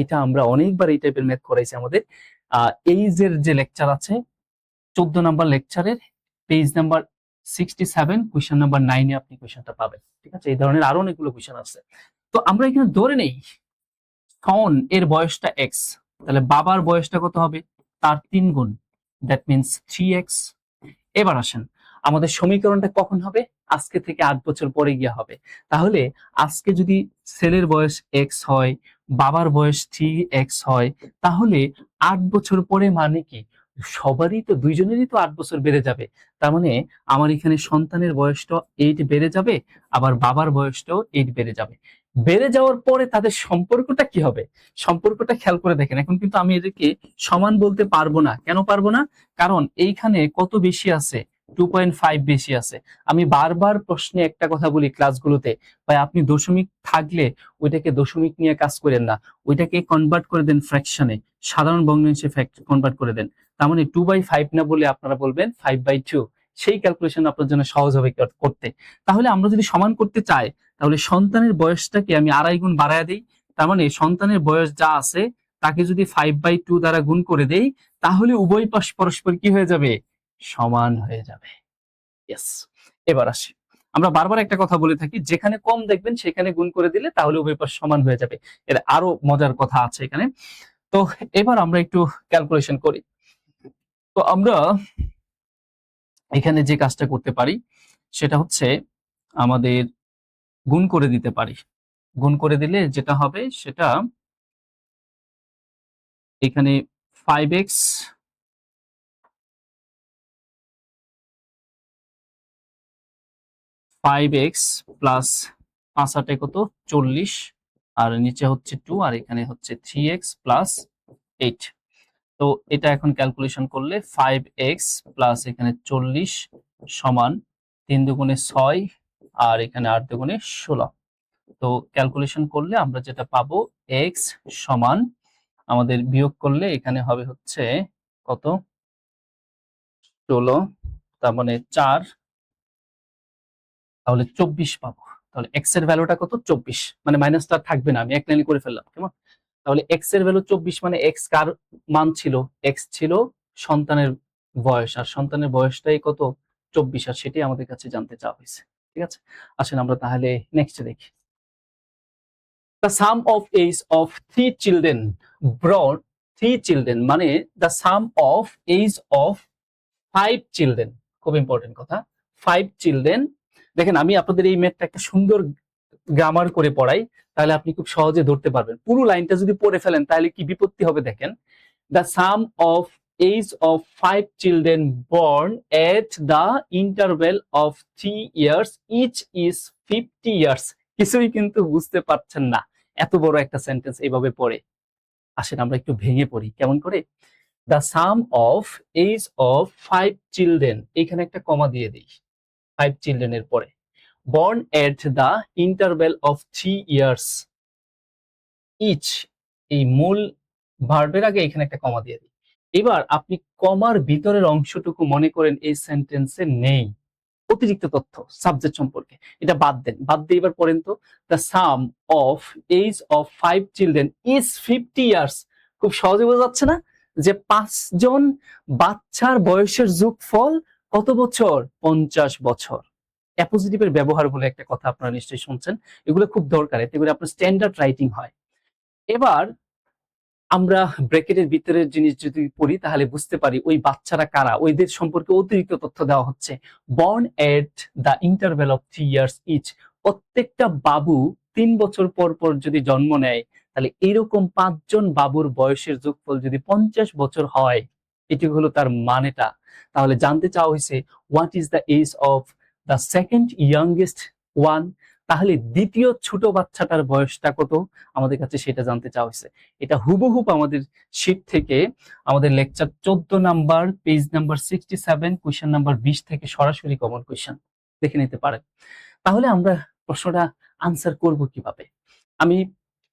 এটা আমরা অনেকবার এই টাইপের ম্যাথ করাইছি আমাদের। এইজের যে লেকচার আছে 14 নাম্বার লেকচারের পেজ নাম্বার 67 কোয়েশ্চেন নাম্বার 9 এ আপনি কোয়েশ্চেনটা পাবেন। ঠিক আছে, এই ধরনের আরো অনেকগুলো কোয়েশ্চেন আছে। তো আমরা এখানে ধরে নেই সন এর বয়সটা এক্স, তাহলে বাবার বয়সটা কত হবে, তার 3 গুণ, দ্যাট মিনস 3x। এবার আসেন আমাদের সমীকরণটা কখন হবে? আজকে থেকে 8 বছর পরে গিয়ে হবে। তাহলে আজকে যদি ছেলের বয়স x হয়, বাবার বয়স 3x হয়, তাহলে 8 বছর পরে মানে কি সবারই তো, দুইজনেরই তো 8 বছর বেড়ে যাবে। তার মানে আমার এখানে সন্তানের বয়সটা 8 বেড়ে যাবে, আবার বাবার বয়সটাও 8 বেড়ে যাবে। বেড়ে যাওয়ার পরে তাদের সম্পর্কটা কি হবে? সম্পর্কটা খেয়াল করে দেখেন। এখন কিন্তু আমি এদেরকে সমান বলতে পারবো না। কেন পারবো না? কারণ এইখানে কত বেশি আছে? 2.5 বেশি আছে। আমি বারবার প্রশ্নে একটা কথা বলি ক্লাসগুলোতে, ভাই আপনি দশমিক থাকলে ওইটাকে দশমিক নিয়ে কাজ করেন না, ওইটাকে কনভার্ট করে দেন ফ্র্যাকশনে, সাধারণ ভগ্নাংশে কনভার্ট করে দেন। তার মানে 2/5 না বলে আপনারা বলবেন 5/2। সেই ক্যালকুলেশন আপনার জন্য সহজ হবে করতে। তাহলে আমরা যদি সমান করতে চাই, তাহলে সন্তানের বয়সটাকে আমি 2.5 গুণ বাড়ায় দিই। তার মানে সন্তানের বয়স যা আছে তাকে যদি 5/2 দ্বারা গুণ করে দেই, তাহলে উভয় পাশ পরস্পর কি হয়ে যাবে? সমান হয়ে যাবে। ইয়েস। এবার আসি, আমরা বারবার একটা কথা বলে থাকি, যেখানে কম দেখবেন সেখানে গুণ করে দিলে তাহলে উভয় পাশ সমান হয়ে যাবে। এর আরো মজার কথা আছে এখানে। তো এবার আমরা একটু ক্যালকুলেশন করি। তো আমরা এখানে যে কাজটা করতে পারি সেটা হচ্ছে আমাদের গুণ করে দিতে পারি। গুণ করে দিলে যেটা হবে সেটা এখানে 5x 5x প্লাস 5 8 কত 40, আর নিচে হচ্ছে 2, আর এখানে হচ্ছে 3x প্লাস 8। তো এটা এখন ক্যালকুলেশন করলে 5x প্লাস এখানে 40 সমান 3 দুগুণে 6, আর এখানে 8 দুগুণে 16। তো ক্যালকুলেশন করলে আমরা যেটা পাবো x সমান, আমাদের বিয়োগ করলে এখানে হবে হচ্ছে কত 16, তার মানে 4, তাহলে 24 পাবো। তাহলে x এর ভ্যালুটা কত 24, মানে মাইনাসটা থাকবে না, আমি এক লাইনে করে ফেললাম। কেমন? তাহলে x এর ভ্যালু 24, মানে x কার মান ছিল? x ছিল সন্তানের বয়স, আর সন্তানের বয়সটাই কত 24, আর সেটাই আমাদের কাছে জানতে চাওয়া হয়েছে। ঠিক আছে, আসেন আমরা তাহলে নেক্সট দেখি। The sum of age of 3 children born 3 children মানে the sum of age of 5 children, খুব ইম্পর্টেন্ট কথা, 5 children। দেখেন আমি আপনাদের এই ম্যাথটা একটা সুন্দর গ্রামার করে পড়াই, তাহলে আপনি খুব সহজে ধরতে পারবেন। পুরো লাইনটা যদি পড়ে ফেলেন তাহলে কি বিপত্তি হবে দেখেন। The sum of age of 5 children born at the interval of 3 years each is 50 years। কিছুই কিন্তু বুঝতে পারছেন না, এত বড় একটা সেন্টেন্স এইভাবে পড়ে। আসেন আমরা একটু ভেঙে পড়ি। কেমন করে? The sum of age of 5 children, এখানে একটা কমা দিয়ে দিই 5 children এর পরে, born at the interval of 3 years each, এই মূল ভার্বের আগে এখানে একটা কমা দিয়ে দিই। এবার আপনি কমার ভিতরের অংশটুকু মনে করেন এই সেন্টেন্সে নেই, অতিরিক্ত তথ্য সাবজেক্ট সম্পর্কে, এটা বাদ দেন। বাদ দিয়ে এবার পড়েন তো, the sum of age of 5 children is 50 years. খুব সহজে বোঝা যাচ্ছে না যে 5 জন বাচ্চার বয়সের যোগফল কত বছর? 50 বছর। অ্যাপোজিটিভের ব্যবহার বলে একটা কথা আপনারা নিশ্চয়ই শুনছেন, এগুলো খুব দরকার, এতে করে আপনার স্ট্যান্ডার্ড রাইটিং হয়। এবার আমরা ব্র্যাকেটের ভিতরের জিনিস যদি পড়ি তাহলে বুঝতে পারি ওই বাচ্চারা কারা, ওইদের সম্পর্কে অতিরিক্ত তথ্য দেওয়া হচ্ছে। Born at the interval of 3 years each, প্রত্যেকটা বাবু 3 বছর পর পর যদি জন্ম নেয়, তাহলে এরকম 5 জন বাবুর বয়সের যোগফল যদি 50 বছর হয়, এটি হলো তার মানেটা। তাহলে জানতে চাওয়া হয়েছে what is the age of the second youngest one, তাহলে দ্বিতীয় ছোট বাচ্চাটার বয়সটা কত আমাদের কাছে সেটা জানতে চাওয়া হয়েছে। এটা হুবহুব আমাদের শীট থেকে, আমাদের lecture 14 number page number 67 question number 20 থেকে সরাসরি কমন কোশ্চেন, দেখে নিতে পারেন। তাহলে আমরা প্রশ্নটা আনসার করব কিভাবে? আমি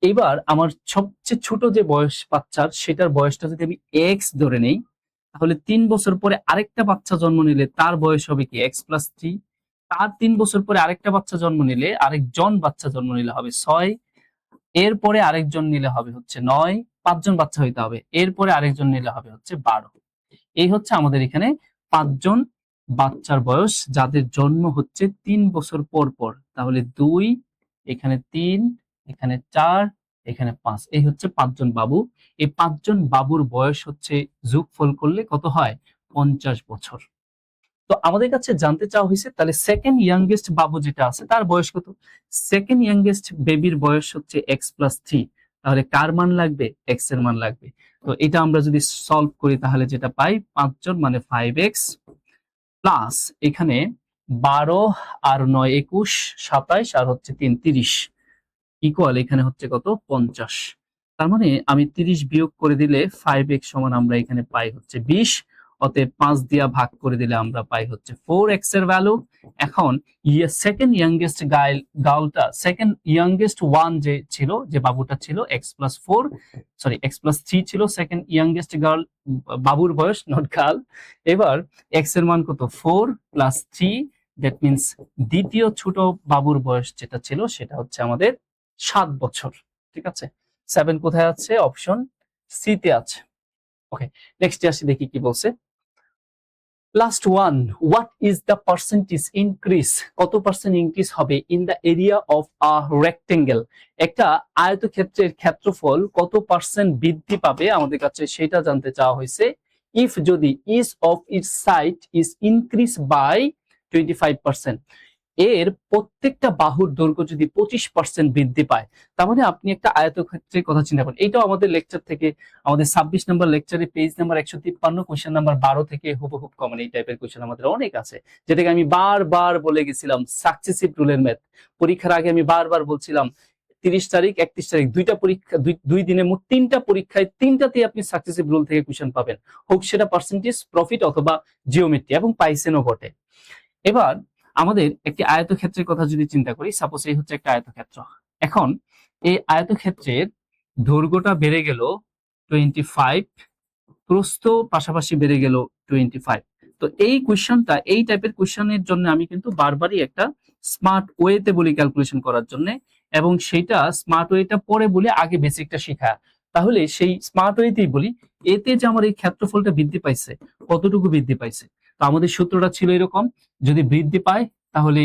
এবার আমার সবচেয়ে ছোট যে বয়স বাচ্চার, সেটার বয়সটা যদি আমি এক্স ধরে নেই, তাহলে 3 বছর পরে আরেকটা বাচ্চা জন্ম নিলে তার বয়স হবে কি এক্স প্লাস 3। তার 3 বছর পরে আরেকটা বাচ্চা জন্ম নিলে, আরেকজন বাচ্চা জন্ম নিলে হবে 6, এরপরে আরেকজন নিলে হবে হচ্ছে 9, 5 জন বাচ্চা হইতে হবে, এরপরে আরেকজন নিলে হবে হচ্ছে 12। এই হচ্ছে আমাদের এখানে 5 জন বাচ্চার বয়স যাদের জন্ম হচ্ছে 3 বছর পর পর। তাহলে 2, এখানে 3, এখানে 4, এখানে 5, এই হচ্ছে 5 জন বাবু। এই 5 জন বাবুর বয়স হচ্ছে যোগফল করলে কত হয়? 50 বছর। তো আমাদের কাছে জানতে চাওয়া হয়েছে তাহলে সেকেন্ড ইয়াংগেস্ট বাবু যেটা আছে তার বয়স কত? সেকেন্ড ইয়াংগেস্ট বেবির বয়স হচ্ছে x+3, তাহলে কার মান লাগবে? x এর মান লাগবে। তো এটা আমরা যদি সলভ করি তাহলে যেটা পাই 5 জন মানে 5x প্লাস এখানে 12 আর 9 21 27 আর হচ্ছে 3 30 ইকুয়াল এখানে হচ্ছে কত? 50। তার মানে আমি 30 বিয়োগ করে দিলে 5x সমান আমরা এখানে পাই হচ্ছে 20, অতএব 5 দিয়া ভাগ করে দিলে আমরা পাই হচ্ছে 4x এর ভ্যালু। এখন সেকেন্ড ইয়াংগেস্ট গার্লটা, সেকেন্ড ইয়াংগেস্ট ওয়ান যে ছিল, যে বাবুটা ছিল x+4, সরি x+3 ছিল সেকেন্ড ইয়াংগেস্ট গার্ল বাবুর বয়স, নট গার্ল। এবার x এর মান কত? 4 + 3, দ্যাট মিন্স দ্বিতীয় ছোট বাবুর বয়স যেটা ছিল সেটা হচ্ছে আমাদের 7 বছর। ঠিক আছে, 7 কোথায় আছে? অপশন সি তে আছে। ওকে, নেক্সট আসি দেখি কি বলছে। Last one, what is the percentage increase? কত পার্সেন্ট ইনক্রিজ হবে in the area of a rectangle? একটা আয়তক্ষেত্রের ক্ষেত্রফল কত পার্সেন্ট বৃদ্ধি পাবে আমাদের কাছে সেটা জানতে চাওয়া হয়েছে। ইফ যদি each of its side is increase by 25%, এর প্রত্যেকটা বাহুর দৈর্ঘ্য যদি 25% বৃদ্ধি পায়, তার মানে আপনি একটা আয়তক্ষেত্রের কথা চিন্তা করেন। এইটাও আমাদের লেকচার থেকে, আমাদের 26 নম্বর লেকচারে পেজ নাম্বার 153 কোশ্চেন নাম্বার 12 থেকে হুবহুব কমন এই টাইপের কোশ্চেন আমাদের অনেক আছে, যেটাকে আমি বারবার বলে গেছিলাম সাকসেসিভ রুলের ম্যাথ। পরীক্ষার আগে আমি বারবার বলছিলাম 30 তারিখ 31 তারিখ দুইটা পরীক্ষা, দুই দিনে মোট 3টা পরীক্ষায় 3টাতেই আপনি সাকসেসিভ রুল থেকে কোশ্চেন পাবেন, হোক সেটা পার্সেন্টেজ, প্রফিট অথবা জিওমেট্রি, এবং পাইসেনও বটে। এবার আমাদের একটি আয়তক্ষেত্রের কথা যদি চিন্তা করি, সাপোজ এই হচ্ছে একটা আয়তক্ষেত্র। এখন এই আয়তক্ষেত্রের দৈর্ঘ্যটা বেড়ে গেল 25, প্রস্থ পাশাপাশি বেড়ে গেল 25। তো এই কোশ্চেনটা, এই টাইপের কোশ্চেনের জন্য আমি কিন্তু বারবারই একটা স্মার্ট ওয়েতে বলি ক্যালকুলেশন করার জন্য, এবং সেটা স্মার্ট ওয়েটা পরে বলি, আগে বেসিকটা শেখা। তাহলে সেই স্মার্ট ওয়েতেই বলি, এতে যে আমার এই ক্ষেত্রফলটা বৃদ্ধি পাইছে, কতটুকু বৃদ্ধি পাইছে? তো আমাদের সূত্রটা ছিল এরকম, যদি বৃদ্ধি পায় তাহলে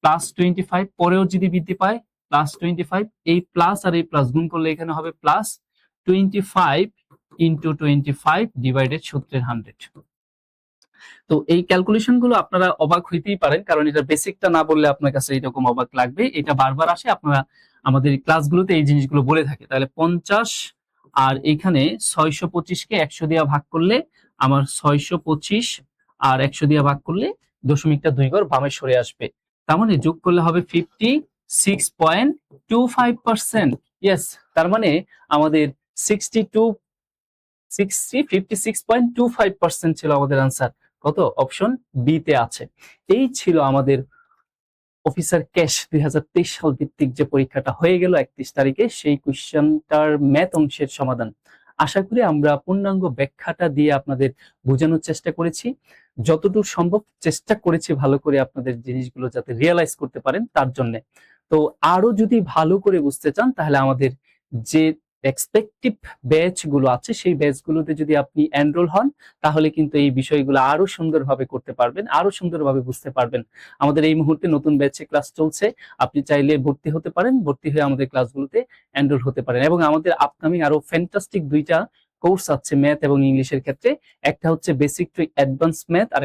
+25, পরেও যদি বৃদ্ধি পায় +25, এই প্লাস আর এই প্লাস গুণ করলে এখানে হবে +25 × 25 ডিভাইডেড সূত্রের 100। তো এই ক্যালকুলেশন গুলো আপনারা অবাক হইতেই পারেন, কারণ এটা বেসিকটা না বললে আপনার কাছে এরকম অবাক লাগবে। এটা বারবার আসে, আপনারা আমাদের ক্লাসগুলোতে এই জিনিসগুলো বলে থাকে। তাহলে 50 আর এখানে 625 কে 100 দিয়ে ভাগ করলে আমার 625 আর 100 দিয়ে ভাগ করলে দশমিকটা 2 ঘর বামে সরে আসবে। তার মানে যোগ করলে হবে 56.25%। ইয়েস, তার মানে আমাদের 56.25% ছিল আমাদের আনসার। কত? অপশন বি তে আছে। এই ছিল আমাদের অফিসার ক্যাশ 2023 সাল ভিত্তিক যে পরীক্ষাটা হয়ে গেল 31 তারিখে, সেই কোশ্চেনটার ম্যাথ অংশের সমাধান। আশা করি আমরা পূর্ণাঙ্গ ব্যাখ্যাটা দিয়ে আপনাদের বোঝানোর চেষ্টা করেছি, যতটুকু সম্ভব চেষ্টা করেছি ভালো করে আপনাদের জিনিসগুলো যাতে রিয়েলাইজ করতে পারেন তার জন্য। তো আরো যদি ভালো করে বুঝতে চান তাহলে আমাদের যে এক্সপেক্টিভ ব্যাচ গুলো আছে সেই ব্যাচগুলোতে যদি আপনি এনরোল হন, তাহলে কিন্তু এই বিষয়গুলো আরো সুন্দরভাবে করতে পারবেন, আরো সুন্দরভাবে বুঝতে পারবেন। আমাদের এই মুহূর্তে নতুন ব্যাচে ক্লাস চলছে, আপনি চাইলে ভর্তি হতে পারেন, ভর্তি হয়ে আমাদের ক্লাসগুলোতে এনরোল হতে পারেন। এবং আমাদের আপকামিং আরো ফ্যান্টাস্টিক 2টা কোর্স আছে ম্যাথ এবং ইংলিশের ক্ষেত্রে। একটা হচ্ছে basic to advance math, R